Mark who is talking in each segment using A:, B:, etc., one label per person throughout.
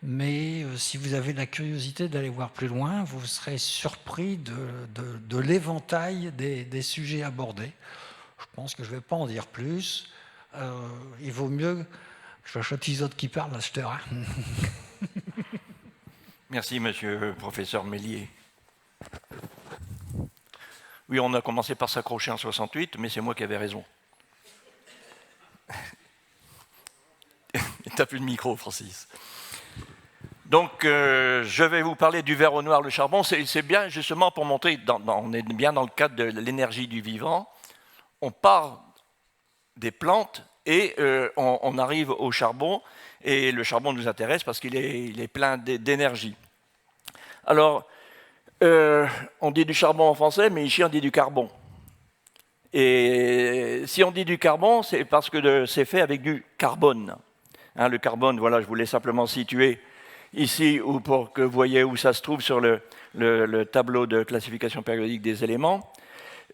A: mais si vous avez la curiosité d'aller voir plus loin, vous serez surpris de l'éventail des sujets abordés. Je pense que je ne vais pas en dire plus. Il vaut mieux... Je vois Chotisotte qui parle, là, je te rends.
B: Merci, monsieur le professeur Mélier. Oui, on a commencé par s'accrocher en 68, mais c'est moi qui avais raison. T'as plus de micro, Francis. Donc, je vais vous parler du verre au noir, le charbon. C'est bien justement pour montrer, on est bien dans le cadre de l'énergie du vivant. On part des plantes et on arrive au charbon. Et le charbon nous intéresse parce qu'il est plein d'énergie. Alors, on dit du charbon en français, mais ici on dit du carbone. Et si on dit du carbone, c'est parce que c'est fait avec du carbone. Hein, le carbone, voilà, je voulais simplement situer ici pour que vous voyez où ça se trouve sur le tableau de classification périodique des éléments.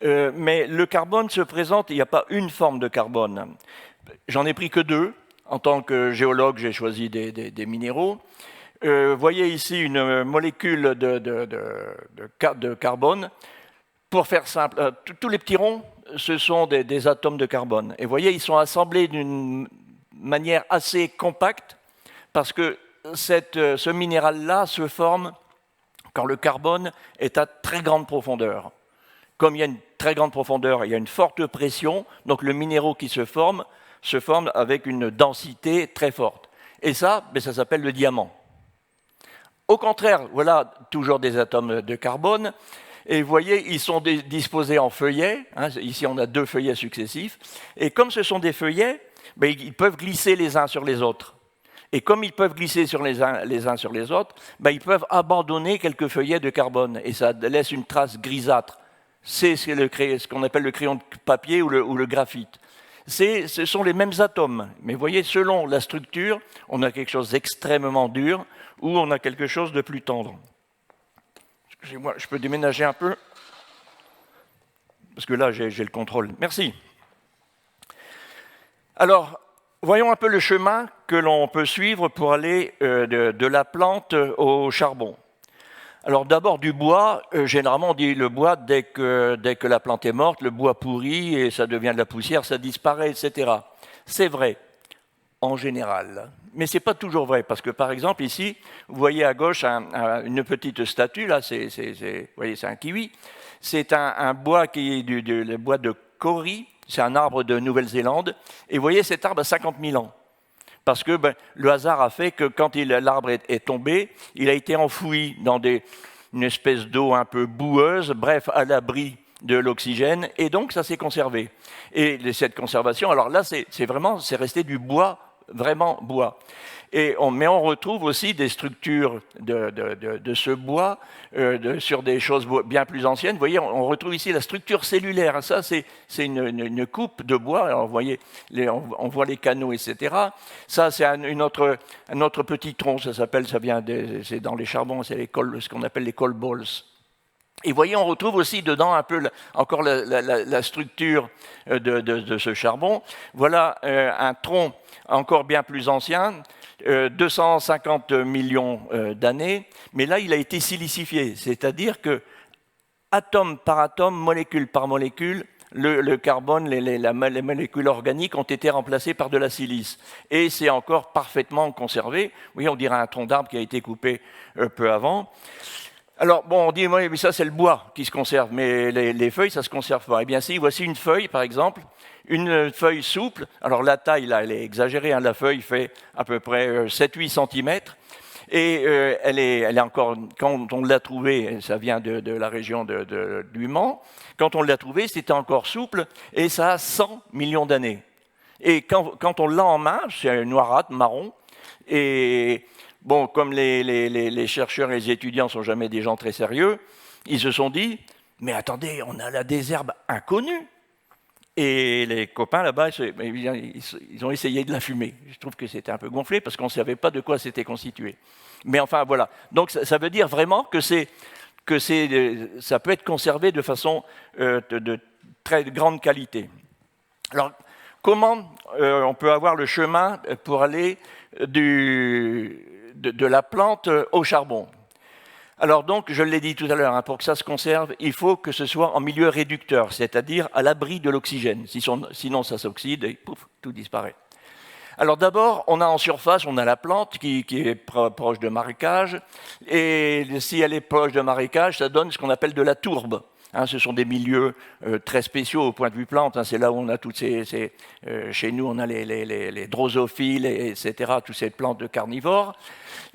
B: Mais le carbone se présente, il n'y a pas une forme de carbone. J'en ai pris que deux. En tant que géologue, j'ai choisi des minéraux. Vous voyez ici une molécule de carbone. Pour faire simple, tous les petits ronds, ce sont des atomes de carbone. Et vous voyez, ils sont assemblés d'une manière assez compacte parce que ce minéral-là se forme quand le carbone est à très grande profondeur. Comme il y a une très grande profondeur, il y a une forte pression, donc le minéraux qui se forme avec une densité très forte. Et ça, ça s'appelle le diamant. Au contraire, voilà toujours des atomes de carbone. Et vous voyez, ils sont disposés en feuillets. Hein, ici, on a deux feuillets successifs. Et comme ce sont des feuillets, ils peuvent glisser les uns sur les autres. Et comme ils peuvent glisser sur les uns sur les autres, ils peuvent abandonner quelques feuillets de carbone. Et ça laisse une trace grisâtre. C'est ce qu'on appelle le crayon de papier ou le graphite. Ce sont les mêmes atomes. Mais vous voyez, selon la structure, on a quelque chose d'extrêmement dur ou on a quelque chose de plus tendre. Excusez-moi, je peux déménager un peu parce que là, j'ai le contrôle. Merci. Alors, voyons un peu le chemin que l'on peut suivre pour aller de la plante au charbon. Alors d'abord du bois, généralement on dit le bois dès que la plante est morte, le bois pourrit et ça devient de la poussière, ça disparaît, etc. C'est vrai, en général. Mais ce n'est pas toujours vrai, parce que par exemple ici, vous voyez à gauche une petite statue, là, vous voyez, c'est un kiwi. C'est un bois qui est le bois de Kauri, c'est un arbre de Nouvelle-Zélande. Et vous voyez, cet arbre a 50 000 ans. Parce que le hasard a fait que quand l'arbre est tombé, il a été enfoui dans une espèce d'eau un peu boueuse, bref, à l'abri de l'oxygène, et donc ça s'est conservé. Et cette conservation, alors là, c'est resté du bois, vraiment bois. Mais on retrouve aussi des structures de ce bois sur des choses bien plus anciennes. Vous voyez, on retrouve ici la structure cellulaire. Ça, c'est une coupe de bois. Alors, vous voyez, on voit les canaux, etc. Ça, c'est un autre petit tronc. C'est dans les charbons, c'est ce qu'on appelle les coal balls. Et vous voyez, on retrouve aussi dedans un peu encore la structure de ce charbon. Voilà un tronc encore bien plus ancien, 250 millions d'années, mais là, il a été silicifié, c'est-à-dire que atome par atome, molécule par molécule, le carbone, les molécules organiques ont été remplacées par de la silice. Et c'est encore parfaitement conservé. Vous voyez, on dirait un tronc d'arbre qui a été coupé peu avant. Alors, bon, on dit, oui, mais ça, c'est le bois qui se conserve, mais les feuilles, ça ne se conserve pas. Eh bien, si, voici une feuille, par exemple, une feuille souple. Alors, la taille, là, elle est exagérée. Hein, la feuille fait à peu près 7-8 cm. Et elle est encore, quand on l'a trouvée, ça vient de la région du Mans, quand on l'a trouvée, c'était encore souple, et ça a 100 millions d'années. Et quand on l'a en main, c'est noirâtre, marron, et... Bon, comme les chercheurs et les étudiants ne sont jamais des gens très sérieux, ils se sont dit, mais attendez, on a là des herbes inconnues. Et les copains là-bas, ils ont essayé de la fumer. Je trouve que c'était un peu gonflé parce qu'on ne savait pas de quoi c'était constitué. Mais enfin, voilà. Donc ça veut dire vraiment que ça peut être conservé de façon de très grande qualité. Alors, comment on peut avoir le chemin pour aller de la plante au charbon. Alors donc, je l'ai dit tout à l'heure, hein, pour que ça se conserve, il faut que ce soit en milieu réducteur, c'est-à-dire à l'abri de l'oxygène. Sinon, ça s'oxyde et pouf, tout disparaît. Alors d'abord, on a en surface, on a la plante qui est proche de marécage, et si elle est proche de marécage, ça donne ce qu'on appelle de la tourbe. Hein, ce sont des milieux très spéciaux au point de vue plante. Hein, c'est là où on a toutes chez nous, on a les drosophiles, etc., toutes ces plantes de carnivores.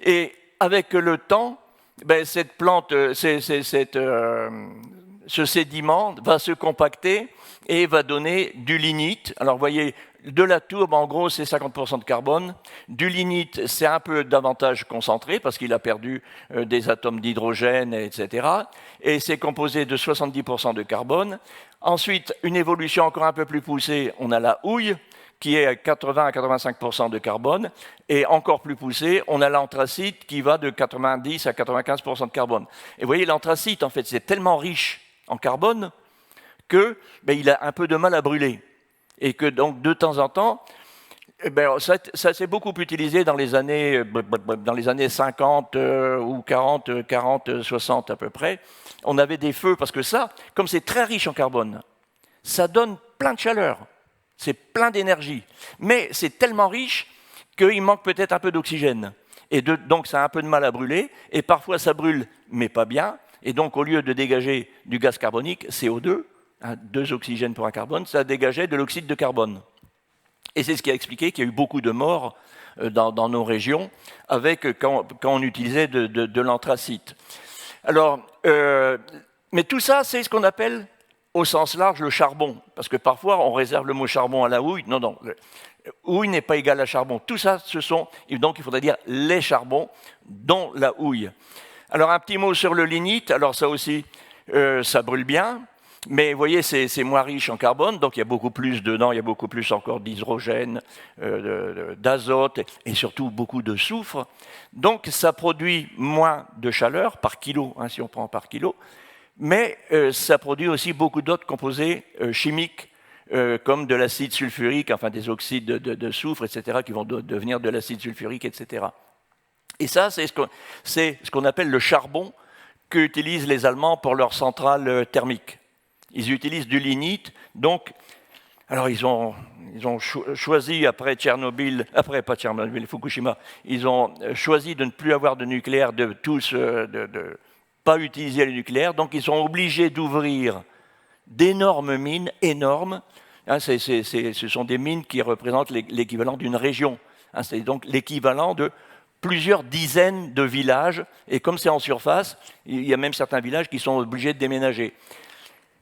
B: Et avec le temps, ben, cette plante, ce sédiment va se compacter et va donner du lignite. Alors vous voyez, de la tourbe, en gros, c'est 50% de carbone. Du lignite, c'est un peu davantage concentré parce qu'il a perdu des atomes d'hydrogène, etc. Et c'est composé de 70% de carbone. Ensuite, une évolution encore un peu plus poussée, on a la houille, qui est à 80 à 85% de carbone, et encore plus poussé, on a l'anthracite qui va de 90 à 95% de carbone. Et vous voyez, l'anthracite, en fait, c'est tellement riche en carbone que il a un peu de mal à brûler. Et que donc, de temps en temps, ça s'est beaucoup utilisé dans les années 50 ou 40, 60 à peu près. On avait des feux, parce que ça, comme c'est très riche en carbone, ça donne plein de chaleur. C'est plein d'énergie, mais c'est tellement riche qu'il manque peut-être un peu d'oxygène. Et donc ça a un peu de mal à brûler, et parfois ça brûle, mais pas bien. Et donc au lieu de dégager du gaz carbonique, CO2, hein, 2 oxygènes pour un carbone, ça dégageait de l'oxyde de carbone. Et c'est ce qui a expliqué qu'il y a eu beaucoup de morts dans nos régions quand on utilisait de l'anthracite. Alors, mais tout ça, c'est ce qu'on appelle au sens large le charbon, parce que parfois on réserve le mot charbon à la houille. Non, houille n'est pas égal à charbon. Tout ça, donc il faudrait dire les charbons, dont la houille. Alors un petit mot sur le lignite, alors ça aussi, ça brûle bien, mais vous voyez, c'est moins riche en carbone, donc il y a beaucoup plus dedans, il y a beaucoup plus encore d'hydrogène, d'azote, et surtout beaucoup de soufre. Donc ça produit moins de chaleur par kilo, hein, si on prend par kilo, mais ça produit aussi beaucoup d'autres composés chimiques, comme de l'acide sulfurique, enfin des oxydes de soufre, etc., qui vont devenir de l'acide sulfurique, etc. Et ça, c'est ce qu'on appelle le charbon qu'utilisent les Allemands pour leurs centrales thermiques. Ils utilisent du lignite, donc, alors ils ont choisi après Fukushima, ils ont choisi de ne plus avoir de nucléaire, de pas utiliser le nucléaire, donc ils sont obligés d'ouvrir d'énormes mines, énormes. Hein, ce sont des mines qui représentent l'équivalent d'une région. Hein, c'est donc l'équivalent de plusieurs dizaines de villages, et comme c'est en surface, il y a même certains villages qui sont obligés de déménager.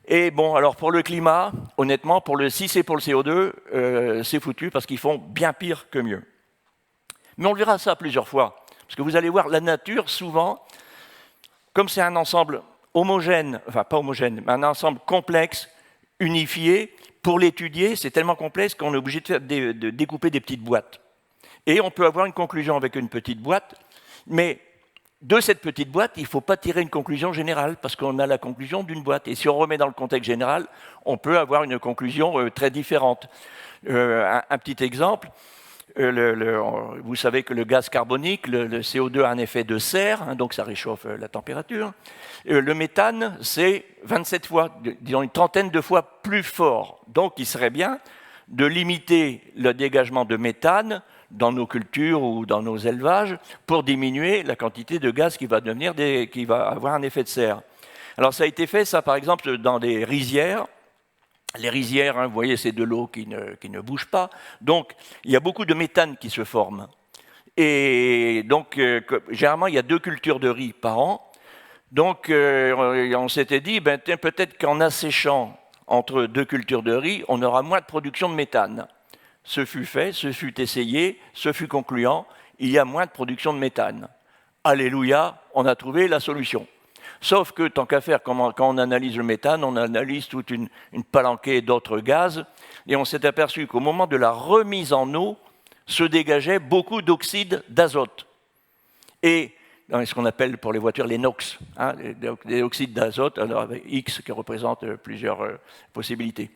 B: Et bon, alors pour le climat, honnêtement, si c'est pour le CO2, c'est foutu, parce qu'ils font bien pire que mieux. Mais on verra ça plusieurs fois, parce que vous allez voir, la nature, souvent, comme c'est un ensemble homogène, enfin pas homogène, mais un ensemble complexe, unifié, pour l'étudier, c'est tellement complexe qu'on est obligé de découper des petites boîtes. Et on peut avoir une conclusion avec une petite boîte, mais de cette petite boîte, il ne faut pas tirer une conclusion générale, parce qu'on a la conclusion d'une boîte. Et si on remet dans le contexte général, on peut avoir une conclusion très différente. Un petit exemple. Vous savez que le gaz carbonique, le CO2 a un effet de serre, hein, donc ça réchauffe la température. Le méthane, c'est 27 fois, disons une trentaine de fois plus fort. Donc il serait bien de limiter le dégagement de méthane dans nos cultures ou dans nos élevages pour diminuer la quantité de gaz qui va avoir un effet de serre. Alors ça a été fait, ça par exemple, dans des rizières. Les rizières, hein, vous voyez, c'est de l'eau qui ne bouge pas. Donc, il y a beaucoup de méthane qui se forme. Et donc, généralement, il y a 2 cultures de riz par an. Donc, on s'était dit, peut-être qu'en asséchant entre 2 cultures de riz, on aura moins de production de méthane. Ce fut fait, ce fut essayé, ce fut concluant. Il y a moins de production de méthane. Alléluia, on a trouvé la solution. Sauf que, tant qu'à faire, quand on analyse le méthane, on analyse toute une palanquée d'autres gaz, et on s'est aperçu qu'au moment de la remise en eau, se dégageait beaucoup d'oxyde d'azote. Et dans ce qu'on appelle pour les voitures les NOx, hein, des oxydes d'azote, alors avec X qui représente plusieurs possibilités.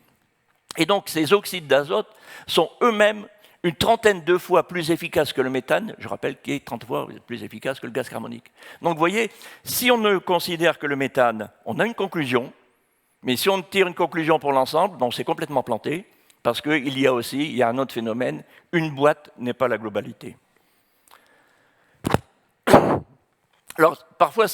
B: Et donc ces oxydes d'azote sont eux-mêmes une trentaine de fois plus efficace que le méthane, je rappelle qu'il est 30 fois plus efficace que le gaz carbonique. Donc vous voyez, si on ne considère que le méthane, on a une conclusion, mais si on tire une conclusion pour l'ensemble, on s'est complètement planté, parce qu'il y a un autre phénomène, une boîte n'est pas la globalité. Alors, parfois,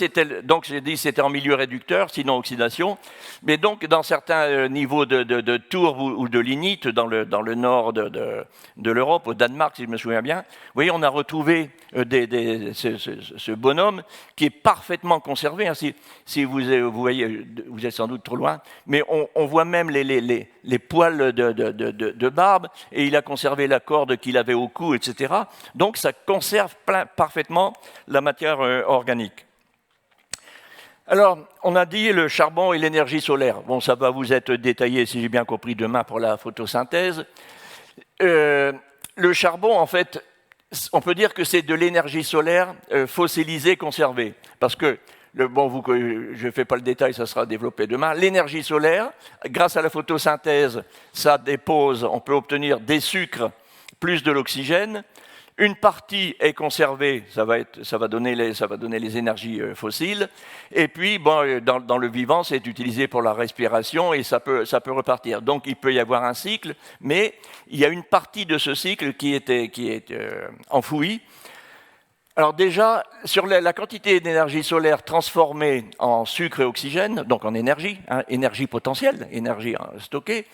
B: donc j'ai dit c'était en milieu réducteur, sinon oxydation, mais donc dans certains niveaux de tourbe ou de lignite, dans le nord de l'Europe, au Danemark, si je me souviens bien, vous voyez, on a retrouvé ce bonhomme qui est parfaitement conservé. Hein, si vous voyez, vous êtes sans doute trop loin, mais on voit même les poils de barbe, et il a conservé la corde qu'il avait au cou, etc. Donc, ça conserve parfaitement la matière organique. Alors, on a dit le charbon et l'énergie solaire. Bon, ça va vous être détaillé, si j'ai bien compris, demain pour la photosynthèse. Le charbon, en fait, on peut dire que c'est de l'énergie solaire fossilisée, conservée. Parce que, je ne fais pas le détail, ça sera développé demain. L'énergie solaire, grâce à la photosynthèse, ça dépose, on peut obtenir des sucres plus de l'oxygène. Une partie est conservée, ça va donner les énergies fossiles, et puis dans le vivant, c'est utilisé pour la respiration et ça peut repartir. Donc il peut y avoir un cycle, mais il y a une partie de ce cycle qui est enfouie. Alors déjà, sur la quantité d'énergie solaire transformée en sucre et oxygène, donc en énergie, hein, énergie potentielle, énergie stockée,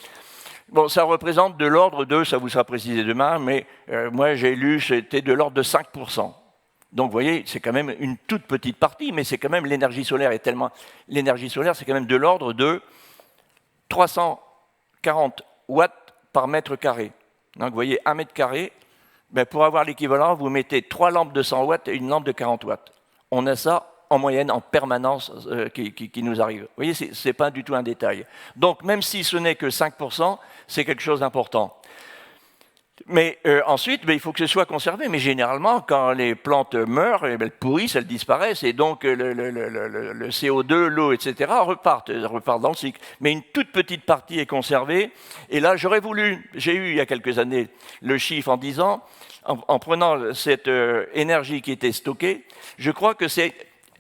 B: bon, ça représente de l'ordre de, ça vous sera précisé demain, mais moi j'ai lu, c'était de l'ordre de 5%. Donc vous voyez, c'est quand même une toute petite partie, mais c'est quand même l'énergie solaire l'énergie solaire, c'est quand même de l'ordre de 340 watts par mètre carré. Donc vous voyez, 1 mètre carré, ben, pour avoir l'équivalent, vous mettez 3 lampes de 100 watts et une lampe de 40 watts. On a ça en moyenne, en permanence, qui nous arrive. Vous voyez, ce n'est pas du tout un détail. Donc, même si ce n'est que 5%, c'est quelque chose d'important. Mais ensuite, il faut que ce soit conservé. Mais généralement, quand les plantes meurent, elles pourrissent, elles disparaissent, et donc le CO2, l'eau, etc., repartent dans le cycle. Mais une toute petite partie est conservée. Et là, j'ai eu il y a quelques années le chiffre en disant, en prenant cette énergie qui était stockée, je crois que c'est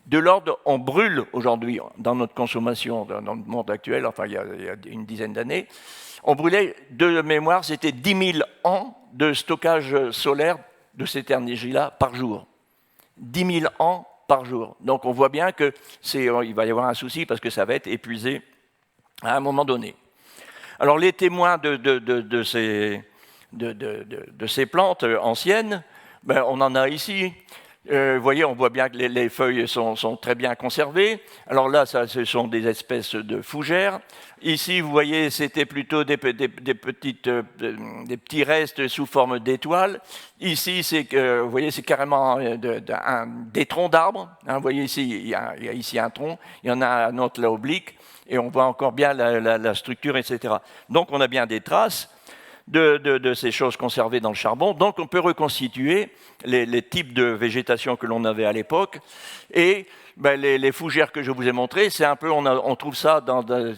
B: de l'ordre, on brûle aujourd'hui dans notre consommation, dans le monde actuel, enfin il y a une dizaine d'années, on brûlait de mémoire, c'était 10 000 ans de stockage solaire de cette énergie-là par jour. 10 000 ans par jour. Donc on voit bien qu'il va y avoir un souci parce que ça va être épuisé à un moment donné. Alors les témoins de ces plantes anciennes, ben, on en a ici. Vous voyez, on voit bien que les feuilles sont très bien conservées. Alors là, ce sont des espèces de fougères. Ici, vous voyez, c'était plutôt des petits restes sous forme d'étoiles. Ici, vous voyez, c'est carrément des troncs d'arbres. Hein, vous voyez ici, il y a ici un tronc, il y en a un autre là oblique, et on voit encore bien la structure, etc. Donc, on a bien des traces de ces choses conservées dans le charbon. Donc on peut reconstituer les types de végétation que l'on avait à l'époque. Et ben, les fougères que je vous ai montrées, c'est un peu, on trouve ça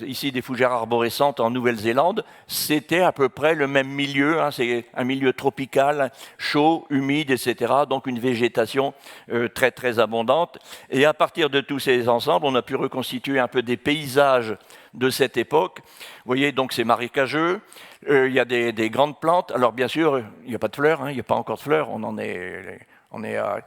B: ici des fougères arborescentes en Nouvelle-Zélande. C'était à peu près le même milieu, hein, c'est un milieu tropical, chaud, humide, etc. Donc une végétation très très abondante. Et à partir de tous ces ensembles, on a pu reconstituer un peu des paysages de cette époque. Vous voyez, donc c'est marécageux. Il y a des grandes plantes. Alors bien sûr, il n'y a pas de fleurs, hein, il n'y a pas encore de fleurs. On est à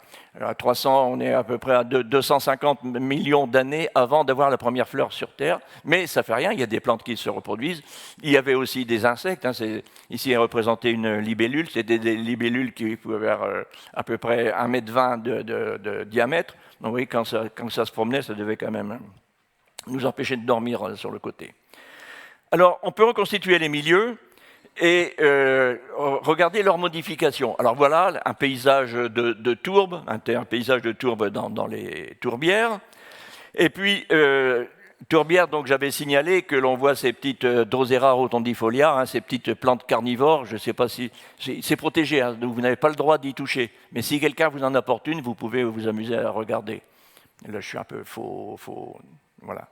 B: 300, on est à peu près à 250 millions d'années avant d'avoir la première fleur sur Terre. Mais ça ne fait rien, il y a des plantes qui se reproduisent. Il y avait aussi des insectes. Hein, ici est représenté une libellule. C'était des libellules qui pouvaient avoir à peu près 1,20 m de diamètre. Donc vous voyez, quand ça se promenait, ça devait quand même nous empêcher de dormir sur le côté. Alors, on peut reconstituer les milieux et regarder leurs modifications. Alors voilà, un paysage de tourbe, un paysage de tourbe dans les tourbières. Et puis, tourbières, donc j'avais signalé que l'on voit ces petites Drosera rotondifolia, hein, ces petites plantes carnivores. Je ne sais pas si... C'est protégé, hein, donc vous n'avez pas le droit d'y toucher. Mais si quelqu'un vous en apporte une, vous pouvez vous amuser à regarder. Là, je suis un peu faux voilà.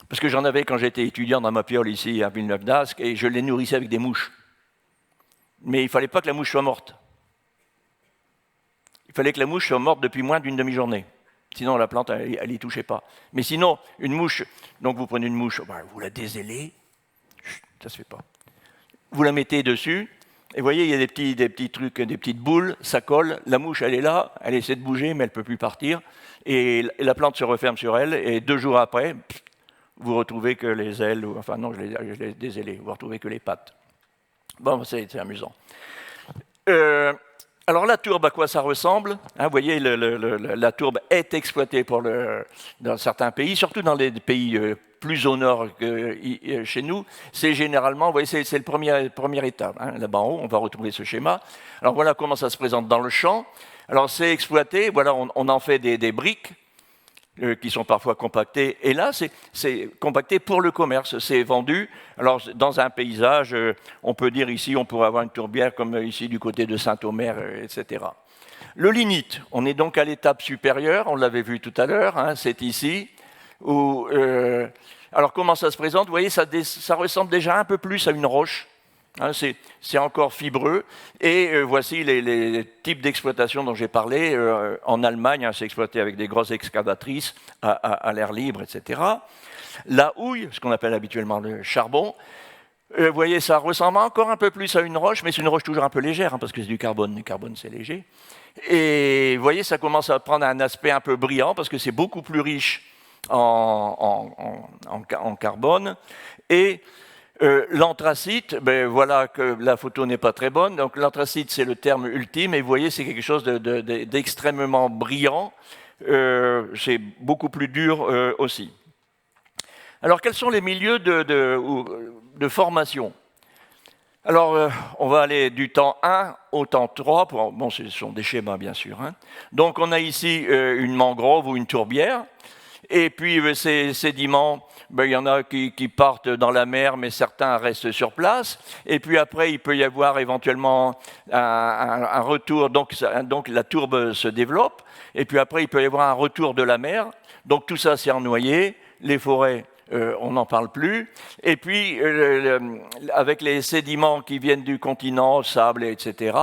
B: Parce que j'en avais quand j'étais étudiant dans ma piole ici à Villeneuve-d'Ascq et je les nourrissais avec des mouches. mais il ne fallait pas que la mouche soit morte. Il fallait que la mouche soit morte depuis moins d'une demi-journée. Sinon, la plante, elle n'y touchait pas. Mais sinon, une mouche, donc vous prenez une mouche, vous la désellez, ça ne se fait pas. Vous la mettez dessus, et vous voyez, il y a des petits trucs, des petites boules, ça colle, la mouche, elle est là, elle essaie de bouger, mais elle ne peut plus partir, et la plante se referme sur elle, et 2 jours après, vous retrouvez que les ailes, enfin non, je l'ai dézellé, vous retrouvez que les pattes. Bon, c'est amusant. Alors la tourbe, à quoi ça ressemble? Vous voyez, la tourbe est exploitée dans certains pays, surtout dans les pays plus au nord que chez nous. C'est généralement, vous voyez, c'est le premier état. Là-bas en haut, on va retrouver ce schéma. Alors voilà comment ça se présente dans le champ. Alors c'est exploité, voilà, on en fait des briques qui sont parfois compactées. Et là, c'est compacté pour le commerce. C'est vendu. Alors, dans un paysage, on peut dire ici, on pourrait avoir une tourbière comme ici du côté de Saint-Omer, etc. Le lignite, on est donc à l'étape supérieure. On l'avait vu tout à l'heure. C'est ici. Alors, comment ça se présente? Vous voyez, ça ressemble déjà un peu plus à une roche. C'est encore fibreux. Et voici les types d'exploitation dont j'ai parlé. En Allemagne, c'est exploité avec des grosses excavatrices à l'air libre, etc. La houille, ce qu'on appelle habituellement le charbon, vous voyez, ça ressemble encore un peu plus à une roche, mais c'est une roche toujours un peu légère, parce que c'est du carbone. Le carbone, c'est léger. Et vous voyez, ça commence à prendre un aspect un peu brillant, parce que c'est beaucoup plus riche en carbone. Et l'anthracite, voilà que la photo n'est pas très bonne. Donc l'anthracite, c'est le terme ultime, et vous voyez, c'est quelque chose d'extrêmement brillant. C'est beaucoup plus dur aussi. Alors, quels sont les milieux de formation? Alors, on va aller du temps 1 au temps 3. Bon, ce sont des schémas, bien sûr. Donc, on a ici une mangrove ou une tourbière. Et puis, ces sédiments, il y en a qui partent dans la mer, mais certains restent sur place. Et puis après, il peut y avoir éventuellement un retour. Donc, la tourbe se développe. Et puis après, il peut y avoir un retour de la mer. Donc, tout ça, c'est ennoyé. Les forêts, on n'en parle plus. Et puis, avec les sédiments qui viennent du continent, sable, etc.,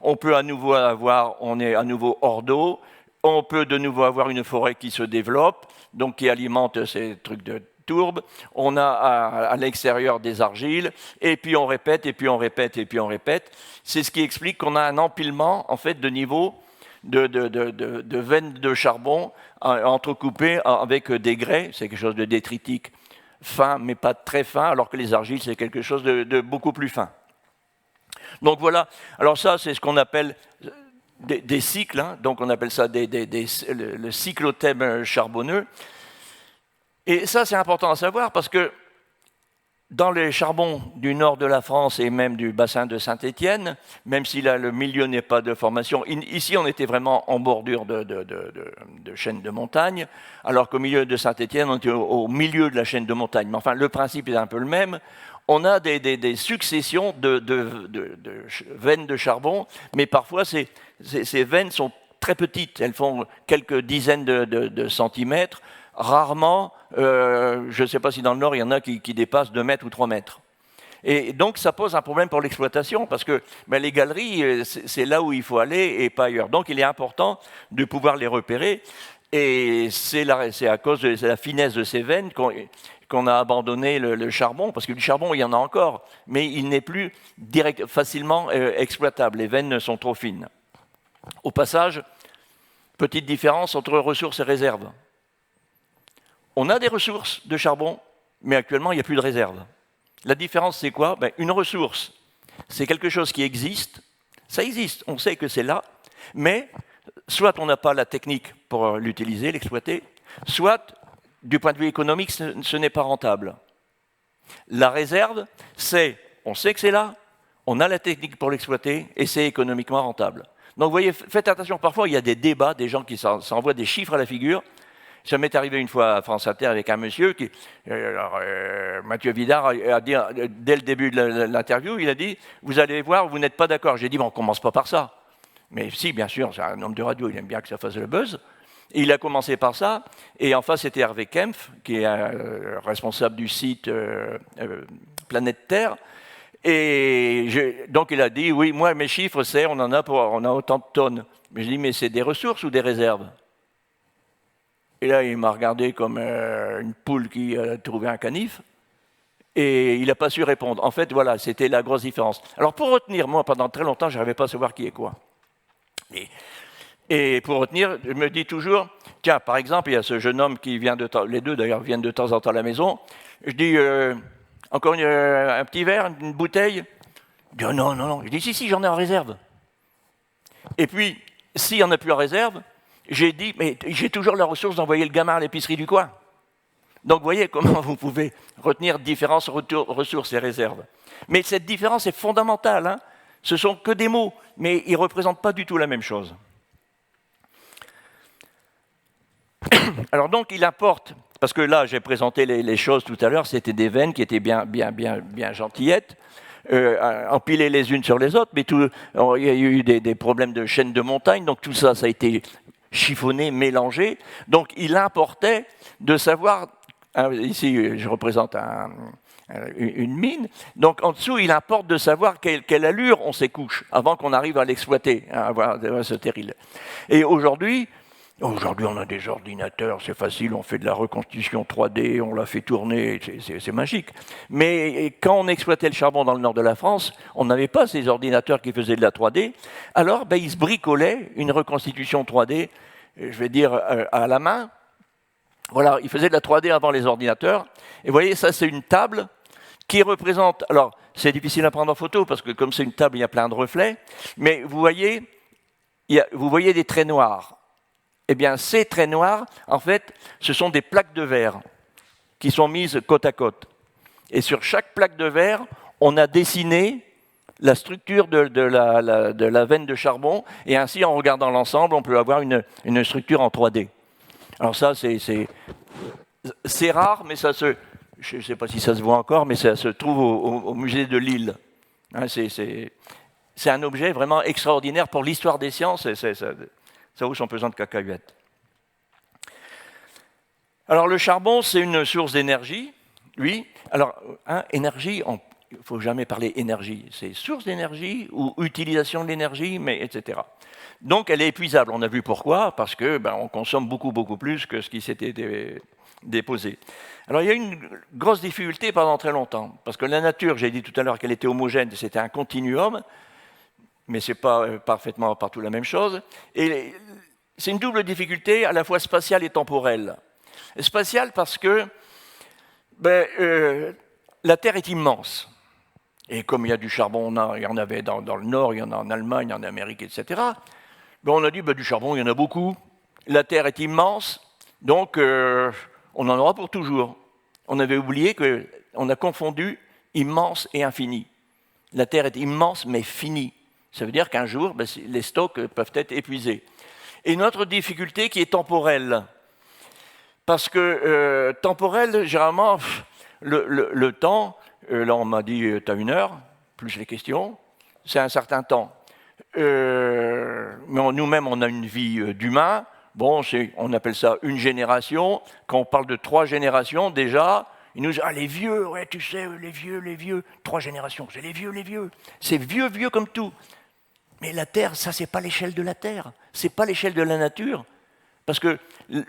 B: on peut à nouveau on est à nouveau hors d'eau. On peut de nouveau avoir une forêt qui se développe, donc qui alimente ces trucs de tourbe. On a à l'extérieur des argiles, et puis on répète, et puis on répète, et puis on répète. C'est ce qui explique qu'on a un empilement en fait de niveaux de veines de charbon entrecoupées avec des grès. C'est quelque chose de détritique fin, mais pas très fin, alors que les argiles, c'est quelque chose de beaucoup plus fin. Donc voilà, alors ça, c'est ce qu'on appelle des cycles, donc on appelle ça le cyclothème charbonneux. Et ça, c'est important à savoir parce que dans les charbons du nord de la France et même du bassin de Saint-Étienne, même si là le milieu n'est pas de formation, ici on était vraiment en bordure de chaîne de montagne, alors qu'au milieu de Saint-Étienne, on était au milieu de la chaîne de montagne. Mais enfin, le principe est un peu le même. On a des successions de veines de charbon, mais parfois ces veines sont très petites, elles font quelques dizaines de centimètres. Rarement, je ne sais pas si dans le Nord, il y en a qui dépassent 2 mètres ou 3 mètres. Et donc, ça pose un problème pour l'exploitation, parce que les galeries, c'est là où il faut aller et pas ailleurs. Donc, il est important de pouvoir les repérer, et c'est à cause de la finesse de ces veines qu'on a abandonné le charbon, parce que du charbon, il y en a encore, mais il n'est plus facilement exploitable. Les veines sont trop fines. Au passage, petite différence entre ressources et réserves. On a des ressources de charbon, mais actuellement, il n'y a plus de réserve. La différence, c'est quoi? Une ressource, c'est quelque chose qui existe. Ça existe, on sait que c'est là, mais soit on n'a pas la technique pour l'utiliser, l'exploiter, soit, du point de vue économique, ce n'est pas rentable. La réserve, on sait que c'est là, on a la technique pour l'exploiter, et c'est économiquement rentable. Donc, vous voyez, faites attention, parfois, il y a des débats, des gens qui s'envoient des chiffres à la figure. Ça m'est arrivé une fois à France Inter avec un monsieur qui, Mathieu Vidard a dit, dès le début de l'interview, il a dit « Vous allez voir, vous n'êtes pas d'accord ». J'ai dit « On ne commence pas par ça ». Mais si, bien sûr, c'est un homme de radio, il aime bien que ça fasse le buzz. Et il a commencé par ça, et en face, c'était Hervé Kempf, qui est responsable du site Planète Terre. Et donc il a dit, oui, moi mes chiffres, c'est on a autant de tonnes. Mais je dis, mais c'est des ressources ou des réserves? Et là, il m'a regardé comme une poule qui a trouvé un canif. Et il n'a pas su répondre. En fait, voilà, c'était la grosse différence. Alors pour retenir, moi, pendant très longtemps, je n'arrivais pas à savoir qui est quoi. Et pour retenir, je me dis toujours, tiens, par exemple, il y a ce jeune homme qui vient de temps, les deux d'ailleurs viennent de temps en temps à la maison. Je dis, encore un petit verre, une bouteille? Il dit, oh, non, non, non. Je dis, si, j'en ai en réserve. Et puis, s'il n'y en a plus en réserve, j'ai dit, mais j'ai toujours la ressource d'envoyer le gamin à l'épicerie du coin. Donc, vous voyez comment vous pouvez retenir différentes ressources et réserves. Mais cette différence est fondamentale. Hein. Ce ne sont que des mots, mais ils ne représentent pas du tout la même chose. Alors donc, il importe, parce que là, j'ai présenté les choses tout à l'heure, c'était des veines qui étaient bien gentillettes, empilées les unes sur les autres, mais il y a eu des problèmes de chaîne de montagne, donc tout ça, ça a été chiffonné, mélangé. Donc, il importait de savoir, ici, je représente une mine, donc en dessous, il importe de savoir quelle allure on s'écouche avant qu'on arrive à l'exploiter, à avoir ce terril. Et aujourd'hui, on a des ordinateurs, c'est facile, on fait de la reconstitution 3D, on la fait tourner, c'est magique. Mais quand on exploitait le charbon dans le nord de la France, on n'avait pas ces ordinateurs qui faisaient de la 3D. Alors, ils se bricolaient une reconstitution 3D, je vais dire, à la main. Voilà, ils faisaient de la 3D avant les ordinateurs. Et vous voyez, ça, c'est une table qui représente... Alors, c'est difficile à prendre en photo, parce que comme c'est une table, il y a plein de reflets. Mais vous voyez des traits noirs. Eh bien, ces traits noirs, en fait, ce sont des plaques de verre qui sont mises côte à côte. Et sur chaque plaque de verre, on a dessiné la structure de la veine de charbon, et ainsi, en regardant l'ensemble, on peut avoir une structure en 3D. Alors ça, c'est rare, mais ça se... Je ne sais pas si ça se voit encore, mais ça se trouve au musée de Lille. Hein, c'est un objet vraiment extraordinaire pour l'histoire des sciences, ça vaut son pesant de cacahuètes. Alors le charbon, c'est une source d'énergie, oui. Alors, énergie, il ne faut jamais parler énergie. C'est source d'énergie ou utilisation de l'énergie, mais etc. Donc elle est épuisable. On a vu pourquoi, parce que on consomme beaucoup plus que ce qui s'était déposé. Alors il y a une grosse difficulté pendant très longtemps, parce que la nature, j'ai dit tout à l'heure qu'elle était homogène, c'était un continuum, mais ce n'est pas parfaitement partout la même chose. Et c'est une double difficulté, à la fois spatiale et temporelle. Spatiale parce que la Terre est immense. Et comme il y a du charbon, il y en avait dans le Nord, il y en a en Allemagne, en Amérique, etc. On a dit, du charbon, il y en a beaucoup. La Terre est immense, donc on en aura pour toujours. On avait oublié qu'on a confondu immense et infini. La Terre est immense, mais finie. Ça veut dire qu'un jour, les stocks peuvent être épuisés. Et une autre difficulté qui est temporelle. Parce que temporelle, généralement, le temps, là on m'a dit, tu as 1 heure, plus les questions, c'est un certain temps. Mais nous-mêmes, on a une vie d'humain. Bon, on appelle ça une génération. Quand on parle de 3 générations, déjà, ils nous disent, les vieux, ouais, tu sais, les vieux, 3 générations, c'est les vieux. C'est vieux comme tout. Mais la Terre, ça, c'est pas l'échelle de la Terre. C'est pas l'échelle de la nature. Parce que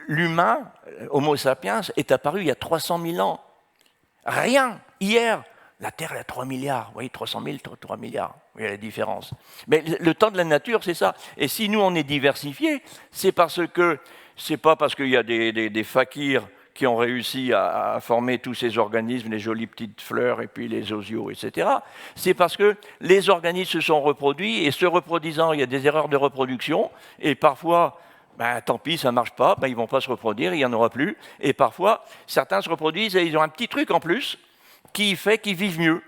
B: l'humain, Homo sapiens, est apparu il y a 300 000 ans. Rien. Hier, la Terre, elle a 3 milliards. Vous voyez, 300 000, 3 milliards. Vous voyez la différence. Mais le temps de la nature, c'est ça. Et si nous, on est diversifiés, c'est pas parce qu'il y a des fakirs qui ont réussi à former tous ces organismes, les jolies petites fleurs et puis les osios, etc. C'est parce que les organismes se sont reproduits et se reproduisant, il y a des erreurs de reproduction et parfois, tant pis, ça ne marche pas, ils ne vont pas se reproduire, il n'y en aura plus. Et parfois, certains se reproduisent et ils ont un petit truc en plus qui fait qu'ils vivent mieux.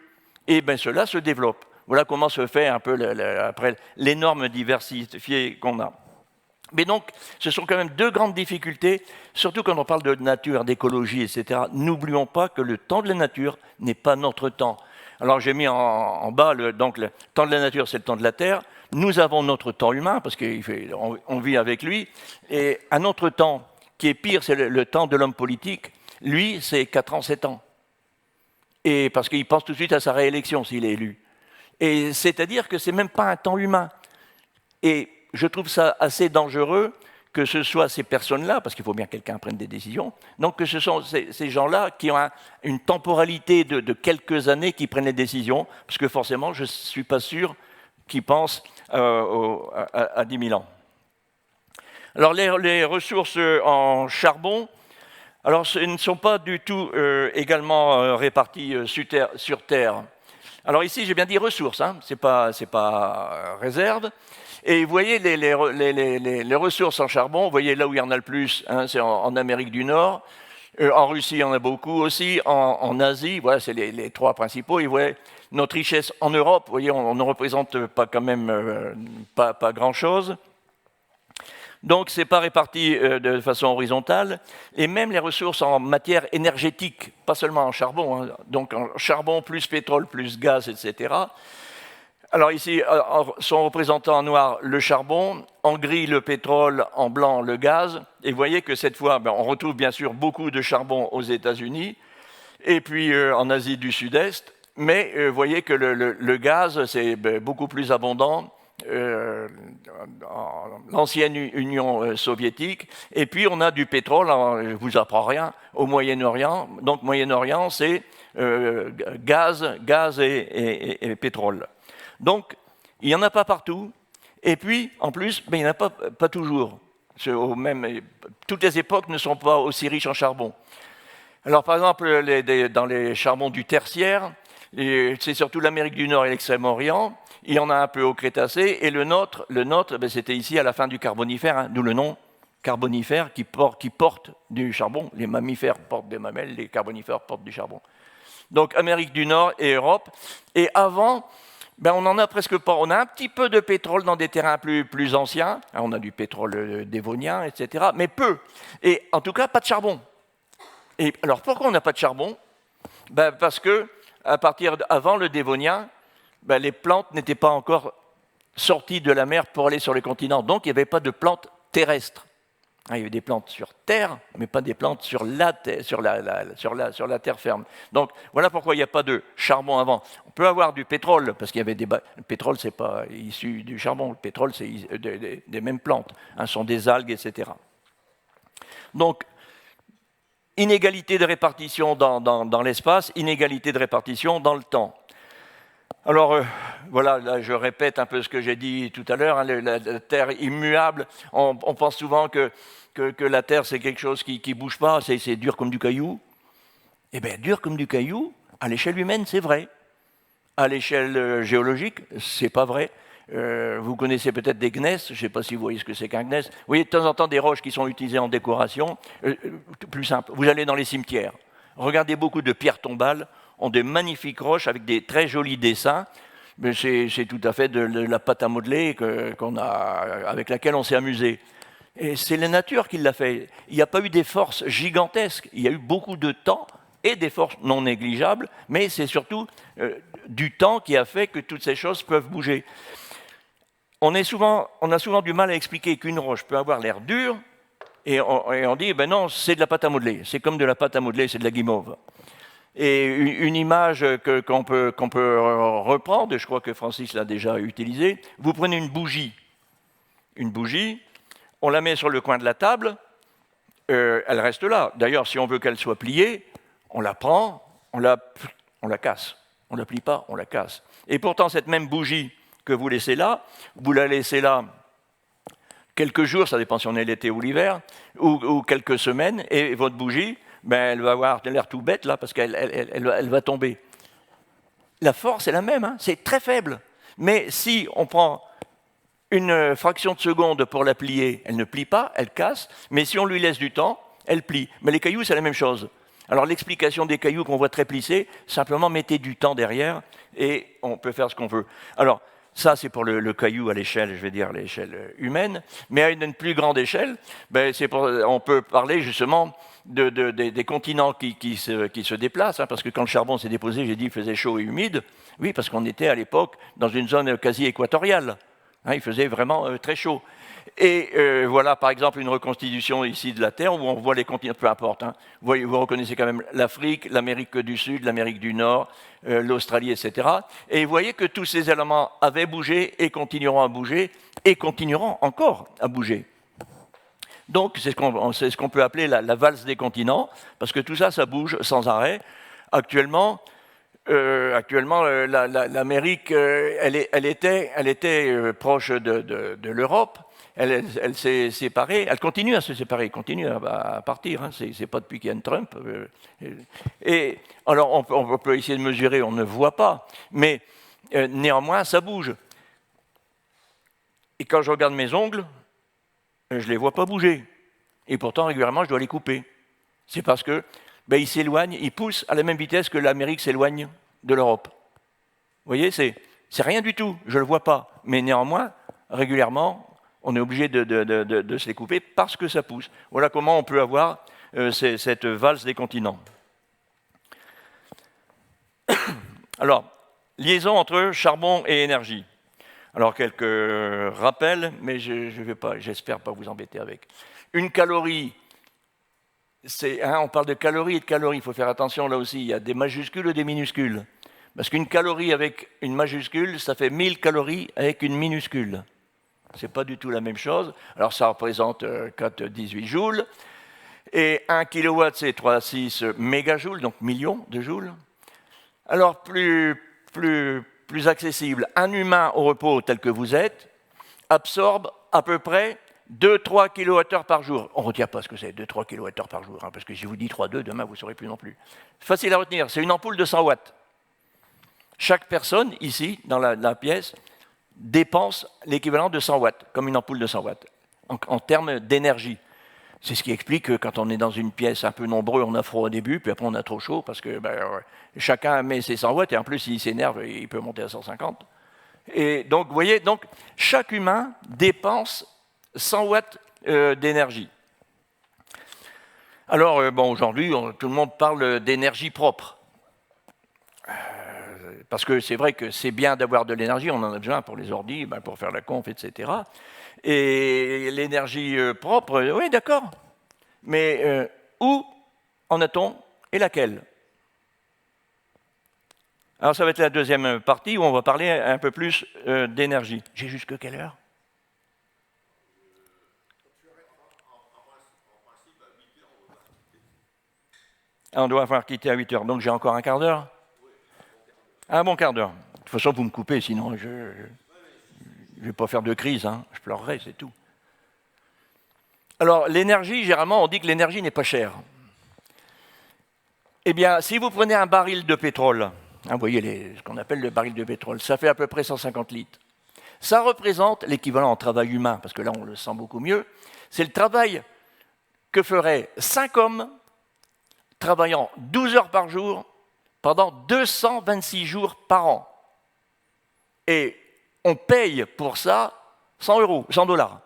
B: Et cela se développe. Voilà comment se fait un peu après l'énorme diversité qu'on a. Mais donc, ce sont quand même 2 grandes difficultés, surtout quand on parle de nature, d'écologie, etc. N'oublions pas que le temps de la nature n'est pas notre temps. Alors j'ai mis en bas, donc le temps de la nature, c'est le temps de la Terre. Nous avons notre temps humain, parce qu'on vit avec lui. Et un autre temps qui est pire, c'est le temps de l'homme politique. Lui, c'est 4 ans, 7 ans. et parce qu'il pense tout de suite à sa réélection s'il est élu. Et c'est-à-dire que ce n'est même pas un temps humain. Et je trouve ça assez dangereux que ce soit ces personnes-là, parce qu'il faut bien que quelqu'un prenne des décisions, donc que ce sont ces gens-là qui ont une temporalité de quelques années qui prennent les décisions, parce que forcément, je ne suis pas sûr qu'ils pensent à 10 000 ans. Alors les ressources en charbon, alors ce ne sont pas du tout également réparties sur Terre. Alors ici, j'ai bien dit ressources, hein, c'est pas réserve. Et vous voyez les ressources en charbon, vous voyez là où il y en a le plus, hein, c'est en Amérique du Nord. En Russie, il y en a beaucoup aussi. En Asie, voilà, c'est les trois principaux. Et vous voyez notre richesse en Europe, vous voyez, on ne représente pas quand même pas grand-chose. Donc, ce n'est pas réparti de façon horizontale. Et même les ressources en matière énergétique, pas seulement en charbon, hein, donc en charbon plus pétrole plus gaz, etc. Alors ici, sont représentés en noir le charbon, en gris le pétrole, en blanc le gaz. Et vous voyez que cette fois, on retrouve bien sûr beaucoup de charbon aux États-Unis, et puis en Asie du Sud-Est. Mais vous voyez que le gaz, c'est beaucoup plus abondant dans l'ancienne Union soviétique. Et puis on a du pétrole, je ne vous apprends rien, au Moyen-Orient. Donc Moyen-Orient, c'est gaz et pétrole. Donc, il n'y en a pas partout. Et puis, en plus, il n'y en a pas toujours. Toutes les époques ne sont pas aussi riches en charbon. Alors, par exemple, dans les charbons du tertiaire, c'est surtout l'Amérique du Nord et l'Extrême-Orient. Il y en a un peu au Crétacé. Et le nôtre c'était ici à la fin du Carbonifère, hein, d'où le nom Carbonifère qui porte du charbon. Les mammifères portent des mamelles, les carbonifères portent du charbon. Donc, Amérique du Nord et Europe. Et avant... on n'en a presque pas. On a un petit peu de pétrole dans des terrains plus anciens. On a du pétrole dévonien, etc. Mais peu. Et en tout cas, pas de charbon. Et alors, pourquoi on n'a pas de charbon? Parce que, avant le dévonien, les plantes n'étaient pas encore sorties de la mer pour aller sur les continents. Donc, il n'y avait pas de plantes terrestres. Il y avait des plantes sur terre, mais pas des plantes sur la terre ferme. Donc, voilà pourquoi il n'y a pas de charbon avant. On peut avoir du pétrole, parce qu'il y avait le pétrole, ce n'est pas issu du charbon. Le pétrole, c'est des mêmes plantes. Hein, ce sont des algues, etc. Donc, inégalité de répartition dans l'espace, inégalité de répartition dans le temps. Alors, voilà, là, je répète un peu ce que j'ai dit tout à l'heure, hein, la Terre immuable. On pense souvent que la Terre, c'est quelque chose qui ne bouge pas, c'est dur comme du caillou. Eh bien, dur comme du caillou, à l'échelle humaine, c'est vrai. À l'échelle géologique, c'est pas vrai. Vous connaissez peut-être des gneiss, je ne sais pas si vous voyez ce que c'est qu'un gneiss. Vous voyez de temps en temps des roches qui sont utilisées en décoration. Plus simple, vous allez dans les cimetières. Regardez beaucoup de pierres tombales, ont des magnifiques roches avec des très jolis dessins. Mais c'est tout à fait de la pâte à modeler avec laquelle on s'est amusé. Et c'est la nature qui l'a fait. Il n'y a pas eu des forces gigantesques. Il y a eu beaucoup de temps et des forces non négligeables, mais c'est surtout du temps qui a fait que toutes ces choses peuvent bouger. On a souvent du mal à expliquer qu'une roche peut avoir l'air dure, et on dit, non, c'est de la pâte à modeler. C'est comme de la pâte à modeler, c'est de la guimauve. Et une image qu'on peut reprendre, et je crois que Francis l'a déjà utilisée, vous prenez une bougie, on la met sur le coin de la table, elle reste là. D'ailleurs, si on veut qu'elle soit pliée, on la prend, on la casse. On ne la plie pas, on la casse. Et pourtant, cette même bougie que vous laissez là, vous la laissez là quelques jours, ça dépend si on est l'été ou l'hiver, ou quelques semaines, et votre bougie, elle va avoir l'air tout bête là, parce qu'elle va tomber. La force est la même, hein, c'est très faible. Mais si on prend une fraction de seconde pour la plier, elle ne plie pas, elle casse, mais si on lui laisse du temps, elle plie. Mais les cailloux, c'est la même chose. Alors l'explication des cailloux qu'on voit très plissés, simplement mettez du temps derrière et on peut faire ce qu'on veut. Alors ça c'est pour le caillou à l'échelle, je vais dire l'échelle humaine, mais à une plus grande échelle, on peut parler justement des continents qui se déplacent, hein, parce que quand le charbon s'est déposé, j'ai dit il faisait chaud et humide, oui parce qu'on était à l'époque dans une zone quasi équatoriale, hein, il faisait vraiment très chaud. Et voilà, par exemple, une reconstitution ici de la Terre où on voit les continents, peu importe. Hein. Vous reconnaissez quand même l'Afrique, l'Amérique du Sud, l'Amérique du Nord, l'Australie, etc. Et vous voyez que tous ces éléments avaient bougé et continueront à bouger et continueront encore à bouger. Donc, c'est ce qu'on peut appeler la valse des continents, parce que tout ça, ça bouge sans arrêt. Actuellement, l'Amérique, elle était proche de l'Europe. Elle s'est séparée, elle continue à se séparer, elle continue à partir. Hein, c'est pas depuis qu'il y a Trump. Et alors, on peut essayer de mesurer, on ne voit pas, mais néanmoins, ça bouge. Et quand je regarde mes ongles, je ne les vois pas bouger. Et pourtant, régulièrement, je dois les couper. C'est parce que ils s'éloignent, ils poussent à la même vitesse que l'Amérique s'éloigne de l'Europe. Vous voyez, c'est rien du tout, je ne le vois pas. Mais néanmoins, régulièrement, on est obligé de se les couper parce que ça pousse. Voilà comment on peut avoir cette valse des continents. Alors, liaison entre charbon et énergie. Alors, quelques rappels, mais j'espère pas vous embêter avec. Une calorie, on parle de calories et de calories, il faut faire attention là aussi, il y a des majuscules et des minuscules. Parce qu'une calorie avec une majuscule, ça fait 1000 calories avec une minuscule. Ce n'est pas du tout la même chose. Alors ça représente 18 joules. Et 1 kW, c'est 3,6 mégajoules, donc millions de joules. Alors plus accessible, un humain au repos tel que vous êtes absorbe à peu près 2-3 kWh par jour. On ne retient pas ce que c'est, 2-3 kWh par jour, hein, parce que si je vous dis 3-2, demain vous ne saurez plus non plus. Facile à retenir, c'est une ampoule de 100 watts. Chaque personne, ici, dans la pièce, dépense l'équivalent de 100 watts, comme une ampoule de 100 watts, en termes d'énergie. C'est ce qui explique que quand on est dans une pièce un peu nombreux, on a froid au début, puis après on a trop chaud, parce que chacun met ses 100 watts, et en plus, s'il s'énerve, il peut monter à 150. Et donc, vous voyez, donc, chaque humain dépense 100 watts d'énergie. Alors, aujourd'hui, tout le monde parle d'énergie propre. Parce que c'est vrai que c'est bien d'avoir de l'énergie, on en a besoin pour les ordis, pour faire la conf, etc. Et l'énergie propre, oui, d'accord. Mais où en a-t-on et laquelle? Alors ça va être la deuxième partie où on va parler un peu plus d'énergie. J'ai jusque quelle heure? On doit avoir quitté à 8 heures, donc j'ai encore un quart d'heure? Un bon quart d'heure. De toute façon, vous me coupez, sinon je ne vais pas faire de crise, hein. Je pleurerai, c'est tout. Alors, l'énergie, généralement, on dit que l'énergie n'est pas chère. Eh bien, si vous prenez un baril de pétrole, hein, vous voyez ce qu'on appelle le baril de pétrole, ça fait à peu près 150 litres. Ça représente l'équivalent en travail humain, parce que là, on le sent beaucoup mieux. C'est le travail que feraient 5 hommes travaillant 12 heures par jour pendant 226 jours par an. Et on paye pour ça 100 euros, 100 dollars.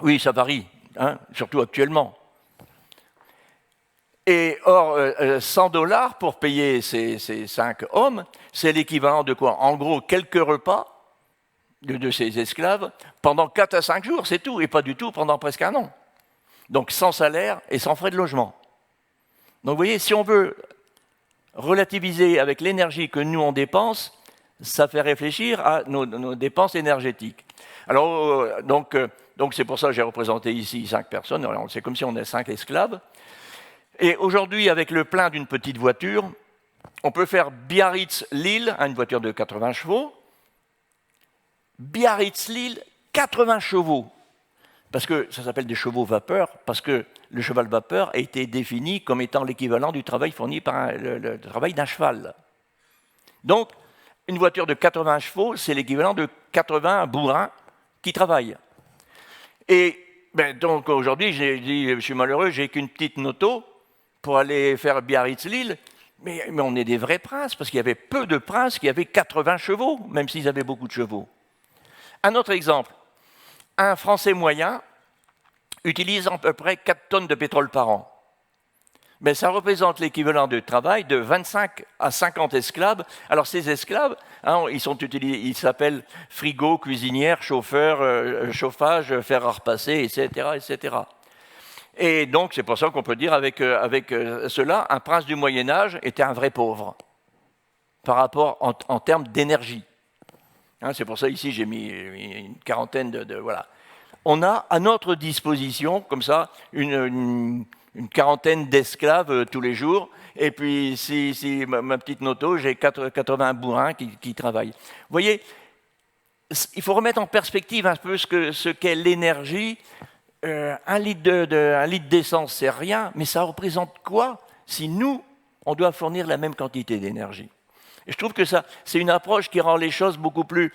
B: Oui, ça varie, hein, surtout actuellement. Et or, 100 dollars pour payer ces 5 hommes, c'est l'équivalent de quoi? En gros, quelques repas de ces esclaves pendant 4 à 5 jours, c'est tout, et pas du tout pendant presque un an. Donc sans salaire et sans frais de logement. Donc vous voyez, si on veut relativiser avec l'énergie que nous on dépense, ça fait réfléchir à nos dépenses énergétiques. Alors, donc c'est pour ça que j'ai représenté ici 5 personnes, c'est comme si on était 5 esclaves. Et aujourd'hui, avec le plein d'une petite voiture, on peut faire Biarritz-Lille, une voiture de 80 chevaux. Biarritz-Lille, 80 chevaux. Parce que ça s'appelle des chevaux vapeur, parce que le cheval vapeur a été défini comme étant l'équivalent du travail fourni par le travail d'un cheval. Donc, une voiture de 80 chevaux, c'est l'équivalent de 80 bourrins qui travaillent. Et donc aujourd'hui, j'ai dit, je suis malheureux, j'ai qu'une petite moto pour aller faire Biarritz-Lille, mais on est des vrais princes, parce qu'il y avait peu de princes qui avaient 80 chevaux, même s'ils avaient beaucoup de chevaux. Un autre exemple. Un Français moyen utilise à peu près 4 tonnes de pétrole par an. mais ça représente l'équivalent de travail de 25 à 50 esclaves. Alors ces esclaves, hein, ils s'appellent frigo, cuisinière, chauffeur, chauffage, fer à repasser, etc., etc. Et donc c'est pour ça qu'on peut dire avec cela, un prince du Moyen-Âge était un vrai pauvre par rapport en termes d'énergie. Hein, c'est pour ça ici j'ai mis une quarantaine voilà. On a à notre disposition, comme ça, une quarantaine d'esclaves tous les jours. Et puis, si ma petite noto, j'ai 80 bourrins qui travaillent. Vous voyez, il faut remettre en perspective un peu ce qu'est l'énergie. Un litre d'essence, c'est rien, mais ça représente quoi si nous, on doit fournir la même quantité d'énergie? Et je trouve que ça, c'est une approche qui rend les choses beaucoup plus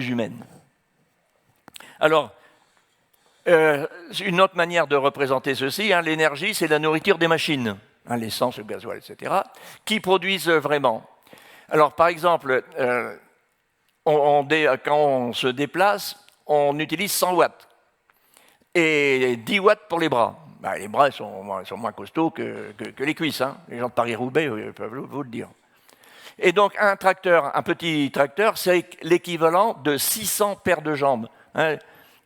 B: humaines. Alors, une autre manière de représenter ceci, hein, l'énergie, c'est la nourriture des machines, hein, l'essence, le gasoil, etc., qui produisent vraiment. Alors, par exemple, quand on se déplace, on utilise 100 watts et 10 watts pour les bras. Ben, les bras sont moins costauds que les cuisses. Hein. Les gens de Paris-Roubaix peuvent vous le dire. Et donc, un petit tracteur, c'est l'équivalent de 600 paires de jambes. Hein.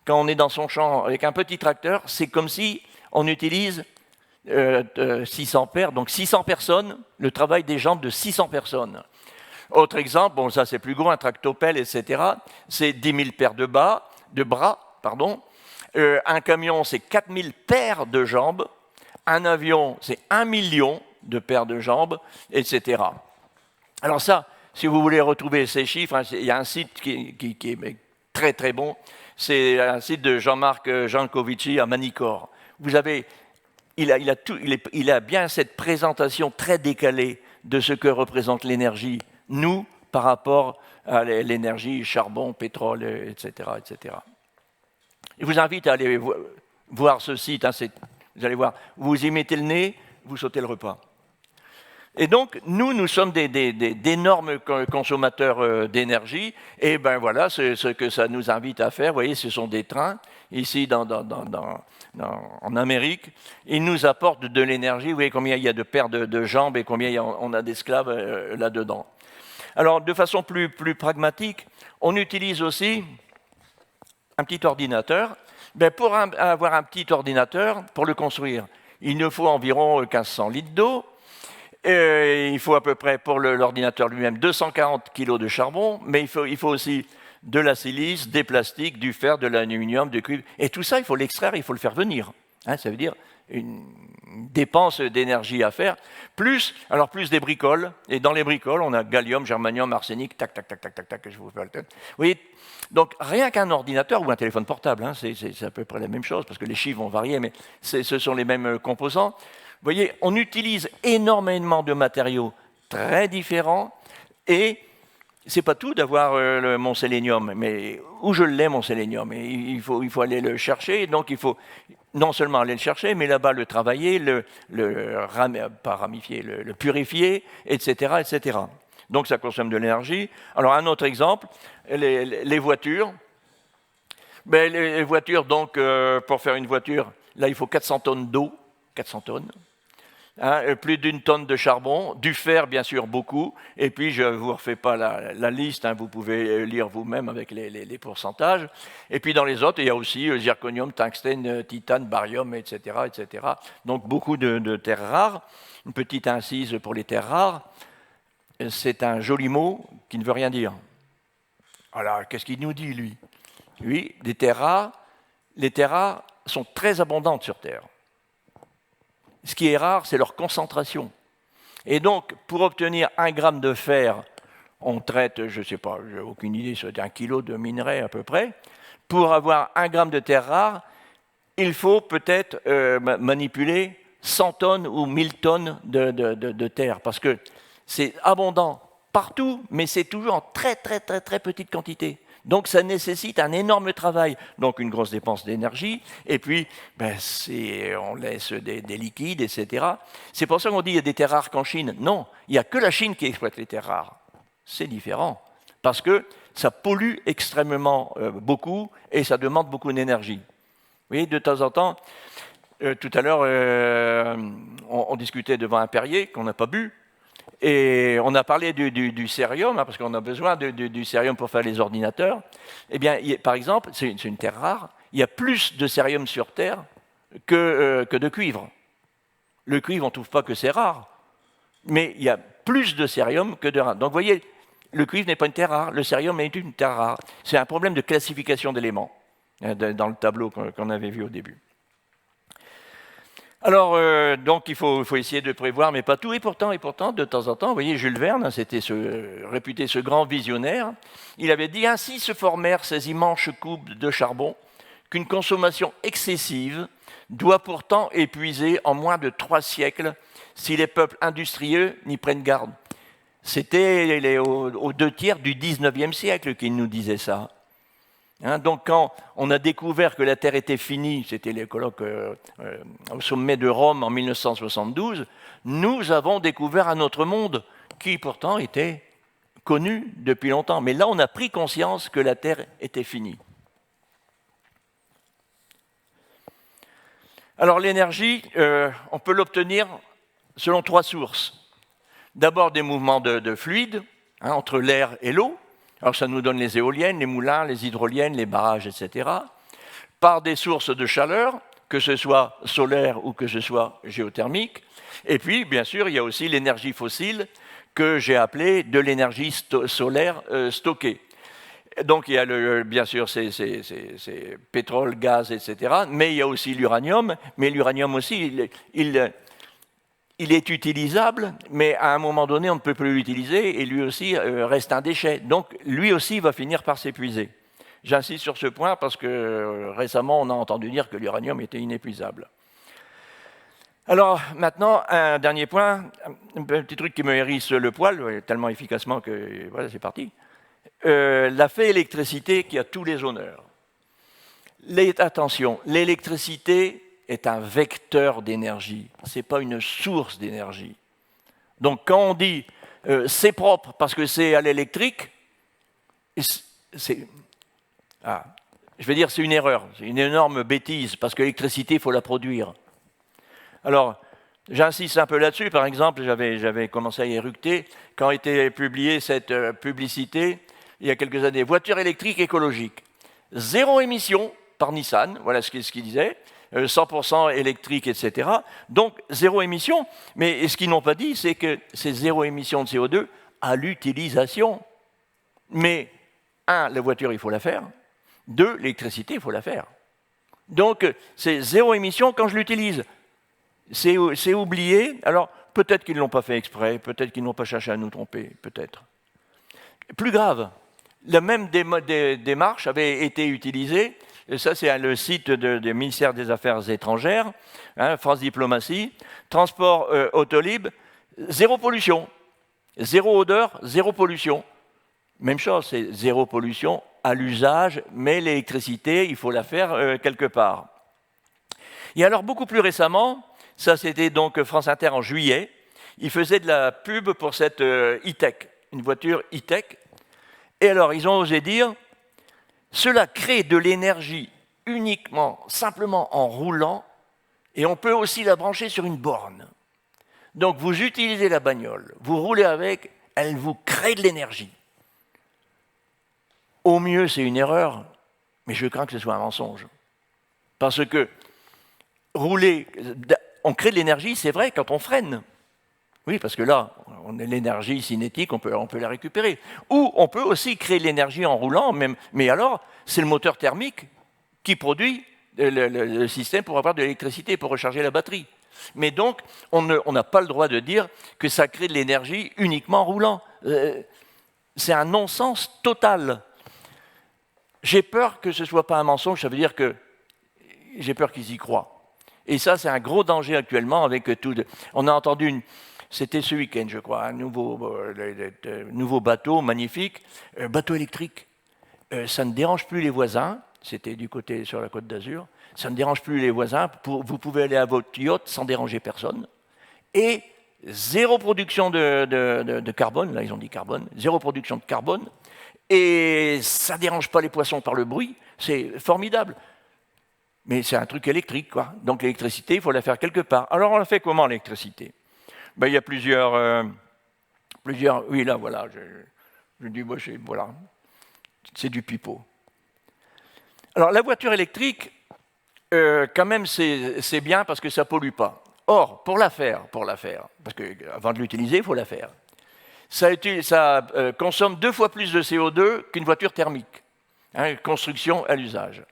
B: Quand on est dans son champ avec un petit tracteur, c'est comme si on utilise 600 paires, donc 600 personnes, le travail des jambes de 600 personnes. Autre exemple, bon, ça c'est plus gros, un tractopelle, etc., c'est 10 000 paires de bras. Un camion, c'est 4000 paires de jambes. Un avion, c'est 1 million de paires de jambes, etc. Alors ça, si vous voulez retrouver ces chiffres, hein, il y a un site qui est très très bon. C'est un site de Jean-Marc Jancovici à Manicor. Vous avez, il a bien cette présentation très décalée de ce que représente l'énergie, nous, par rapport à l'énergie, charbon, pétrole, etc., etc. Je vous invite à aller voir ce site. Hein, vous allez voir, vous y mettez le nez, vous sautez le repas. Et donc, nous sommes d'énormes consommateurs d'énergie. Et ben voilà, ce que ça nous invite à faire. Vous voyez, ce sont des trains, ici en Amérique. Ils nous apportent de l'énergie. Vous voyez combien il y a de paires de jambes et combien on a d'esclaves là-dedans. Alors, de façon plus pragmatique, on utilise aussi un petit ordinateur. Ben, pour avoir un petit ordinateur, pour le construire, il nous faut environ 1500 litres d'eau. Il faut à peu près, pour l'ordinateur lui-même, 240 kg de charbon, mais il faut aussi de la silice, des plastiques, du fer, de l'aluminium, du cuivre. Et tout ça, il faut l'extraire, il faut le faire venir. Hein, ça veut dire une dépense d'énergie à faire, plus des bricoles. Et dans les bricoles, on a gallium, germanium, arsenic, tac, je vous fais le tête. Vous voyez, donc rien qu'un ordinateur ou un téléphone portable, hein, c'est à peu près la même chose, parce que les chiffres vont varier, mais ce sont les mêmes composants. Vous voyez, on utilise énormément de matériaux très différents et c'est pas tout d'avoir mon sélénium, mais où je l'ai mon sélénium, et il faut aller le chercher, donc il faut non seulement aller le chercher, mais là-bas le travailler, pas ramifier, le purifier, etc., etc. Donc ça consomme de l'énergie. Alors un autre exemple, les voitures. Ben, les voitures, donc pour faire une voiture, là il faut 400 tonnes d'eau, 400 tonnes. Hein, plus d'une tonne de charbon, du fer bien sûr beaucoup, et puis je ne vous refais pas la liste, hein, vous pouvez lire vous-même avec les pourcentages, et puis dans les autres il y a aussi zirconium, tungstène, titane, barium, etc., etc. Donc beaucoup de terres rares. Une petite incise pour les terres rares, c'est un joli mot qui ne veut rien dire. Alors qu'est-ce qu'il nous dit lui? Lui, les terres rares sont très abondantes sur Terre. Ce qui est rare, c'est leur concentration. Et donc, pour obtenir 1 gramme de fer, on traite, je ne sais pas, j'ai aucune idée, c'est 1 kilo de minerai à peu près. Pour avoir 1 gramme de terre rare, il faut peut-être manipuler 100 tonnes ou 1000 tonnes de terre, parce que c'est abondant partout, mais c'est toujours en très petite quantité. Donc ça nécessite un énorme travail, donc une grosse dépense d'énergie, et puis ben, on laisse des liquides, etc. C'est pour ça qu'on dit qu'il y a des terres rares qu'en Chine. Non, il n'y a que la Chine qui exploite les terres rares. C'est différent, parce que ça pollue extrêmement beaucoup et ça demande beaucoup d'énergie. Vous voyez, de temps en temps, tout à l'heure, on discutait devant un Perrier qu'on n'a pas bu. Et on a parlé du cérium, hein, parce qu'on a besoin du cérium pour faire les ordinateurs. Eh bien, par exemple, c'est une terre rare, il y a plus de cérium sur Terre que de cuivre. Le cuivre, on ne trouve pas que c'est rare, mais il y a plus de cérium que de rare. Donc, vous voyez, le cuivre n'est pas une terre rare, le cérium est une terre rare. C'est un problème de classification d'éléments, hein, dans le tableau qu'on avait vu au début. Alors, donc, il faut essayer de prévoir, mais pas tout. Et pourtant, de temps en temps, vous voyez, Jules Verne, hein, c'était réputé ce grand visionnaire, il avait dit « Ainsi se formèrent ces immenses coupes de charbon qu'une consommation excessive doit pourtant épuiser en moins de 3 siècles si les peuples industrieux n'y prennent garde. » C'était aux 2 tiers du 19e siècle qu'il nous disait ça. Hein, donc quand on a découvert que la Terre était finie, c'était les colloques au sommet de Rome en 1972, nous avons découvert un autre monde qui pourtant était connu depuis longtemps. Mais là, on a pris conscience que la Terre était finie. Alors l'énergie, on peut l'obtenir selon 3 sources. D'abord des mouvements de fluide, hein, entre l'air et l'eau. Alors ça nous donne les éoliennes, les moulins, les hydroliennes, les barrages, etc. Par des sources de chaleur, que ce soit solaire ou que ce soit géothermique. Et puis, bien sûr, il y a aussi l'énergie fossile que j'ai appelée de l'énergie solaire stockée. Donc il y a bien sûr ces pétrole, gaz, etc. Mais il y a aussi l'uranium. Mais l'uranium aussi, il est utilisable, mais à un moment donné, on ne peut plus l'utiliser, et lui aussi reste un déchet. Donc, lui aussi va finir par s'épuiser. J'insiste sur ce point parce que récemment, on a entendu dire que l'uranium était inépuisable. Alors, maintenant, un dernier point, un petit truc qui me hérisse le poil, tellement efficacement que, voilà, c'est parti. La fée électricité qui a tous les honneurs. Attention, l'électricité est un vecteur d'énergie, ce n'est pas une source d'énergie. Donc quand on dit c'est propre parce que c'est à l'électrique, je vais dire c'est une erreur, c'est une énorme bêtise, parce que l'électricité, il faut la produire. Alors, j'insiste un peu là-dessus, par exemple, j'avais commencé à y éructer, quand a été publiée cette publicité, il y a quelques années, voiture électrique écologique, 0 émission par Nissan, voilà ce qu'il disait, 100% électrique, etc. Donc, 0 émission. Mais ce qu'ils n'ont pas dit, c'est que c'est 0 émission de CO2 à l'utilisation. Mais, 1, la voiture, il faut la faire. 2, l'électricité, il faut la faire. Donc, c'est 0 émission quand je l'utilise. C'est oublié. Alors, peut-être qu'ils ne l'ont pas fait exprès, peut-être qu'ils n'ont pas cherché à nous tromper, peut-être. Plus grave, la même démarche avait été utilisée. Et ça, c'est le site du ministère des Affaires étrangères, hein, France Diplomatie, transport Autolib, 0 pollution, 0 odeur, 0 pollution. Même chose, c'est 0 pollution à l'usage, mais l'électricité, il faut la faire quelque part. Et alors, beaucoup plus récemment, ça c'était donc France Inter en juillet, ils faisaient de la pub pour cette e-tech, une voiture e-tech. Et alors, ils ont osé dire, cela crée de l'énergie uniquement, simplement en roulant, et on peut aussi la brancher sur une borne. Donc vous utilisez la bagnole, vous roulez avec, elle vous crée de l'énergie. Au mieux, c'est une erreur, mais je crains que ce soit un mensonge. Parce que rouler, on crée de l'énergie, c'est vrai, quand on freine. Oui, parce que là, on a l'énergie cinétique, on peut la récupérer. Ou on peut aussi créer de l'énergie en roulant, même, mais alors, c'est le moteur thermique qui produit le système pour avoir de l'électricité, pour recharger la batterie. Mais donc, on n'a pas le droit de dire que ça crée de l'énergie uniquement en roulant. C'est un non-sens total. J'ai peur que ce ne soit pas un mensonge, ça veut dire que j'ai peur qu'ils y croient. Et ça, c'est un gros danger actuellement avec tout. On a entendu c'était ce week-end, je crois, un nouveau bateau magnifique, bateau électrique. Ça ne dérange plus les voisins, c'était du côté sur la Côte d'Azur, ça ne dérange plus les voisins, vous pouvez aller à votre yacht sans déranger personne. Et 0 production de carbone, là ils ont dit carbone, 0 production de carbone, et ça ne dérange pas les poissons par le bruit, c'est formidable. Mais c'est un truc électrique, quoi. Donc l'électricité, il faut la faire quelque part. Alors on la fait comment, l'électricité? Ben, il y a plusieurs... Oui, là, voilà. Je dis, bon, voilà. C'est du pipeau. Alors la voiture électrique, quand même, c'est bien parce que ça ne pollue pas. Or, pour la faire, parce qu'avant de l'utiliser, il faut la faire, ça consomme 2 fois plus de CO2 qu'une voiture thermique. Hein, construction à l'usage.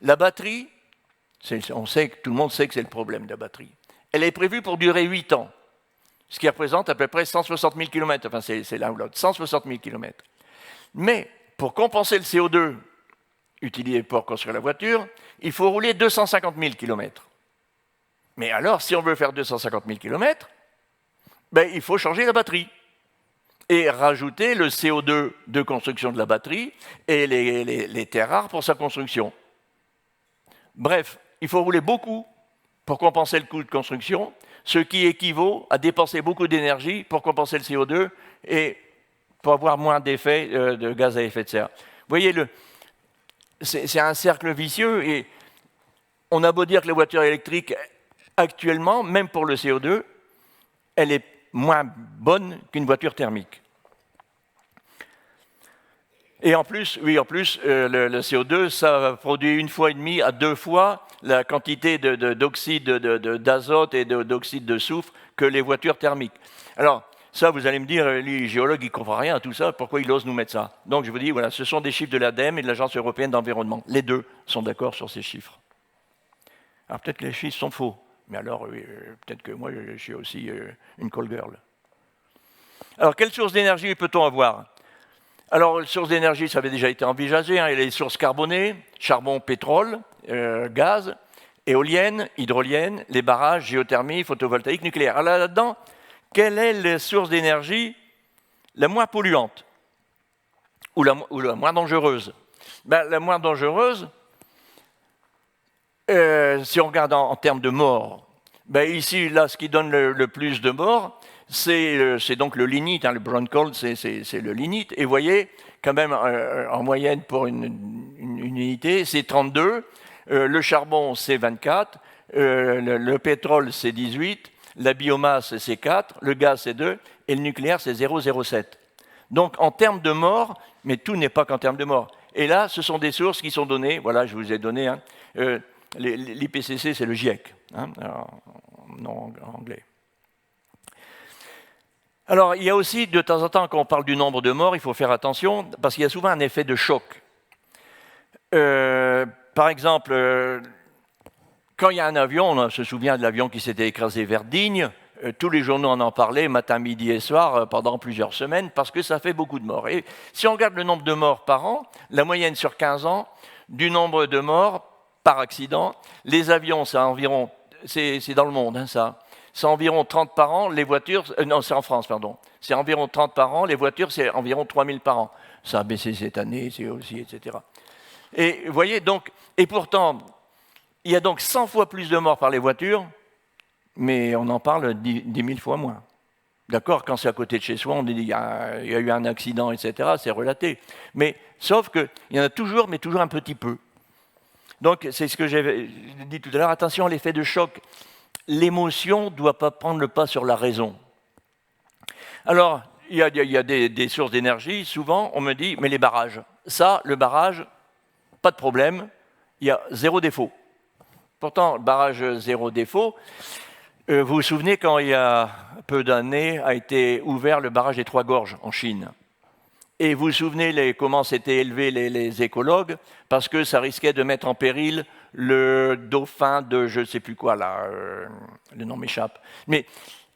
B: La batterie, on sait que tout le monde sait que c'est le problème de la batterie. Elle est prévue pour durer 8 ans, ce qui représente à peu près 160 000 km. Enfin, c'est l'un ou l'autre, 160 000 km. Mais pour compenser le CO2 utilisé pour construire la voiture, il faut rouler 250 000 km. Mais alors, si on veut faire 250 000 km, ben, il faut changer la batterie et rajouter le CO2 de construction de la batterie et les terres rares pour sa construction. Bref, il faut rouler beaucoup pour compenser le coût de construction, ce qui équivaut à dépenser beaucoup d'énergie pour compenser le CO2 et pour avoir moins d'effets de gaz à effet de serre. Vous voyez, c'est un cercle vicieux et on a beau dire que la voiture électrique, actuellement, même pour le CO2, elle est moins bonne qu'une voiture thermique. Et en plus, le CO2, ça produit 1,5 fois à 2 fois la quantité d'oxyde d'azote et d'oxyde de soufre que les voitures thermiques. Alors, ça, vous allez me dire, les géologues, ils ne comprennent rien à tout ça, pourquoi ils osent nous mettre ça? Donc, je vous dis, voilà, ce sont des chiffres de l'ADEME et de l'Agence européenne d'environnement. Les deux sont d'accord sur ces chiffres. Alors, peut-être que les chiffres sont faux, mais alors, peut-être que moi, je suis aussi une call girl. Alors, quelle source d'énergie peut-on avoir? Alors, les sources d'énergie, ça avait déjà été envisagé. Hein, il y a les sources carbonées, charbon, pétrole, gaz, éoliennes, hydroliennes, les barrages, géothermie, photovoltaïque, nucléaire. Alors là-dedans, quelle est la source d'énergie la moins polluante ou la moins dangereuse? Ben, la moins dangereuse, si on regarde en termes de morts, ben ici, là, ce qui donne le plus de morts, c'est donc le lignite, hein, le brown coal, c'est le lignite. Et vous voyez, quand même, en moyenne pour une unité, c'est 32. Le charbon, c'est 24. Le pétrole, c'est 18. La biomasse, c'est 4. Le gaz, c'est 2. Et le nucléaire, c'est 0,07. Donc, en termes de morts, mais tout n'est pas qu'en termes de morts. Et là, ce sont des sources qui sont données. Voilà, je vous ai donné. Hein, l'IPCC, c'est le GIEC, hein, en anglais. Alors, il y a aussi, de temps en temps, quand on parle du nombre de morts, il faut faire attention, parce qu'il y a souvent un effet de choc. Par exemple, quand il y a un avion, on se souvient de l'avion qui s'était écrasé vers Digne, tous les journaux en parlaient, matin, midi et soir, pendant plusieurs semaines, parce que ça fait beaucoup de morts. Et si on regarde le nombre de morts par an, la moyenne sur 15 ans, du nombre de morts par accident, les avions, c'est environ, c'est dans le monde, hein, ça. C'est environ 30 par an, les voitures... non, c'est en France, pardon. C'est environ 30 par an, les voitures, c'est environ 3000 par an. Ça a baissé cette année, c'est aussi, etc. Et vous voyez, donc... Et pourtant, il y a donc 100 fois plus de morts par les voitures, mais on en parle 10 000 fois moins. D'accord, quand c'est à côté de chez soi, on dit il y a eu un accident, etc., c'est relaté. Mais sauf qu'il y en a toujours, mais toujours un petit peu. Donc, c'est ce que j'ai dit tout à l'heure, attention à l'effet de choc. L'émotion ne doit pas prendre le pas sur la raison. Alors, il y a des sources d'énergie, souvent on me dit, mais les barrages, ça, le barrage, pas de problème, il y a 0 défaut. Pourtant, le barrage 0 défaut, vous vous souvenez quand il y a peu d'années a été ouvert le barrage des Trois Gorges en Chine. Et vous vous souvenez comment s'étaient élevés les écologues, parce que ça risquait de mettre en péril le dauphin de je ne sais plus quoi, là, le nom m'échappe.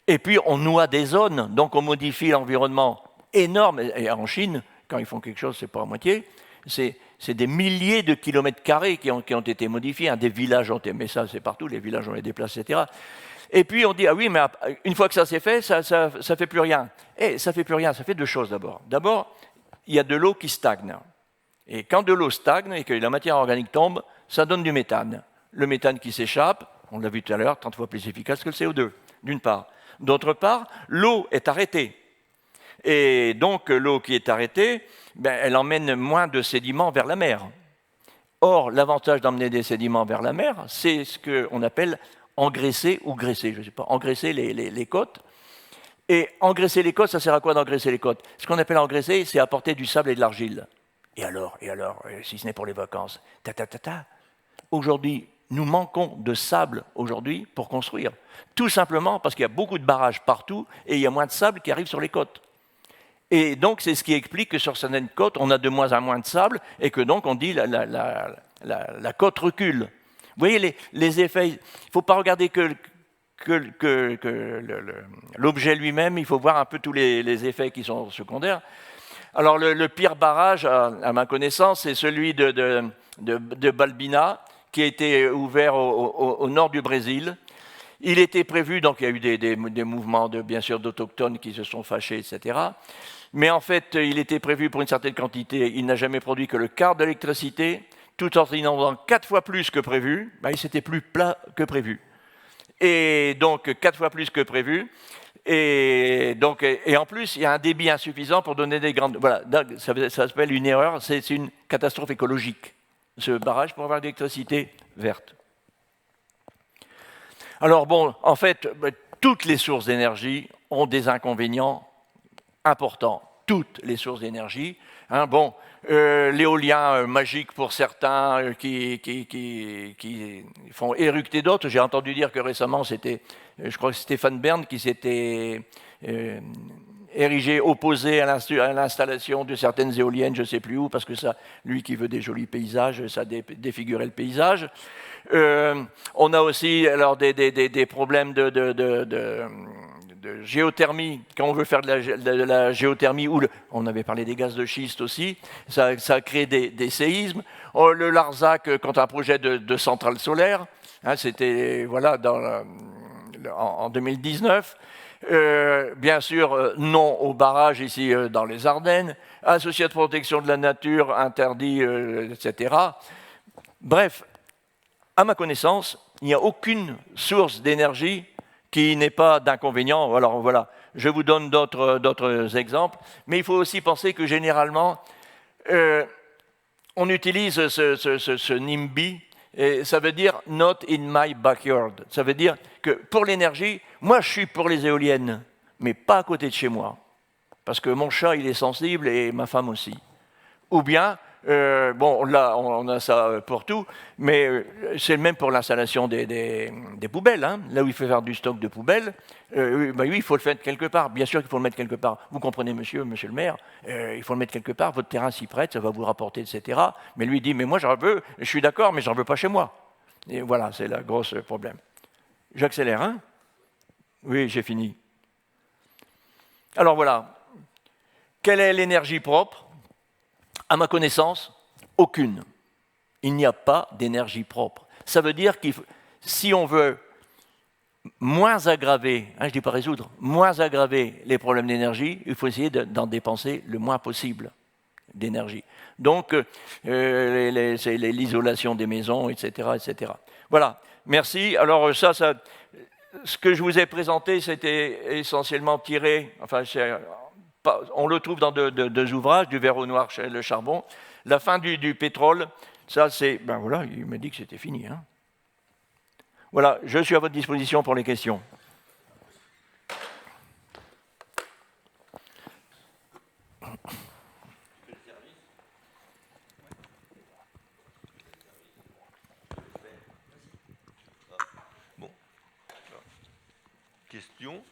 B: Et puis on noie des zones, donc on modifie l'environnement énorme. Et en Chine, quand ils font quelque chose, c'est pas à moitié, c'est des milliers de kilomètres carrés qui ont été modifiés. Hein, des villages ont été, mais ça c'est partout, les villages ont été déplacés, etc. Et puis on dit, ah oui, mais une fois que ça s'est fait, ça fait plus rien. Et ça fait plus rien, ça fait 2 choses d'abord. D'abord, il y a de l'eau qui stagne. Et quand de l'eau stagne et que la matière organique tombe, ça donne du méthane. Le méthane qui s'échappe, on l'a vu tout à l'heure, 30 fois plus efficace que le CO2, d'une part. D'autre part, l'eau est arrêtée. Et donc, l'eau qui est arrêtée, ben, elle emmène moins de sédiments vers la mer. Or, l'avantage d'emmener des sédiments vers la mer, c'est ce qu'on appelle engraisser ou graisser, je ne sais pas, engraisser les côtes. Et engraisser les côtes, ça sert à quoi d'engraisser les côtes? Ce qu'on appelle engraisser, c'est apporter du sable et de l'argile. Et alors, si ce n'est pour les vacances, Aujourd'hui, nous manquons de sable aujourd'hui pour construire. Tout simplement parce qu'il y a beaucoup de barrages partout et il y a moins de sable qui arrive sur les côtes. Et donc, c'est ce qui explique que sur certaines côtes, on a de moins en moins de sable et que donc on dit la côte recule. Vous voyez les effets. Il ne faut pas regarder que l'objet lui-même, il faut voir un peu tous les effets qui sont secondaires. Alors, le pire barrage, à ma connaissance, c'est celui de Balbina, qui a été ouvert au nord du Brésil. Il était prévu, donc il y a eu des mouvements, bien sûr, d'autochtones qui se sont fâchés, etc. Mais en fait, il était prévu pour une certaine quantité. Il n'a jamais produit que le quart de l'électricité, tout en inondant 4 fois plus que prévu. Ben, il s'était plus plat que prévu. Et donc, 4 fois plus que prévu. Et en plus, il y a un débit insuffisant pour donner des grandes... Voilà, ça s'appelle une erreur, c'est une catastrophe écologique, ce barrage pour avoir de l'électricité verte. Alors bon, en fait, toutes les sources d'énergie ont des inconvénients importants. Toutes les sources d'énergie. Hein, bon, l'éolien magique pour certains qui font éructer d'autres. J'ai entendu dire que récemment, c'était, je crois que Stéphane Bern qui s'était érigé, opposé à l'installation de certaines éoliennes, je ne sais plus où, parce que ça, lui qui veut des jolis paysages, ça défigurait le paysage. On a aussi alors des problèmes de géothermie, quand on veut faire de la géothermie, ou on avait parlé des gaz de schiste aussi, ça crée des séismes. Le Larzac, quand un projet de centrale solaire, hein, c'était voilà, en 2019. Bien sûr, non au barrage ici dans les Ardennes, associé de protection de la nature interdit, etc. Bref, à ma connaissance, il n'y a aucune source d'énergie qui n'ait pas d'inconvénients. Alors voilà, je vous donne d'autres exemples, mais il faut aussi penser que généralement, on utilise ce NIMBY, et ça veut dire « not in my backyard ». Ça veut dire que pour l'énergie, moi je suis pour les éoliennes, mais pas à côté de chez moi, parce que mon chat il est sensible et ma femme aussi. Ou bien, bon, là, on a ça pour tout, mais c'est le même pour l'installation des poubelles. Hein. Là où il faut faire du stock de poubelles, bah oui, il faut le faire quelque part. Bien sûr qu'il faut le mettre quelque part. Vous comprenez, monsieur le maire, il faut le mettre quelque part. Votre terrain s'y prête, ça va vous rapporter, etc. Mais lui dit, mais moi, j'en veux, je suis d'accord, mais j'en veux pas chez moi. Et voilà, c'est le gros problème. J'accélère, hein? Oui, j'ai fini. Alors voilà. Quelle est l'énergie propre? À ma connaissance, aucune. Il n'y a pas d'énergie propre. Ça veut dire que si on veut moins aggraver, hein, je ne dis pas résoudre, moins aggraver les problèmes d'énergie, il faut essayer d'en dépenser le moins possible d'énergie. Donc, c'est l'isolation des maisons, etc., etc. Voilà, merci. Alors ça, ce que je vous ai présenté, c'était essentiellement tiré, enfin, on le trouve dans deux ouvrages, du verre au noir, le charbon. La fin du pétrole, ça c'est... Ben voilà, il m'a dit que c'était fini. Hein. Voilà, je suis à votre disposition pour les questions.
C: Bon. Question ?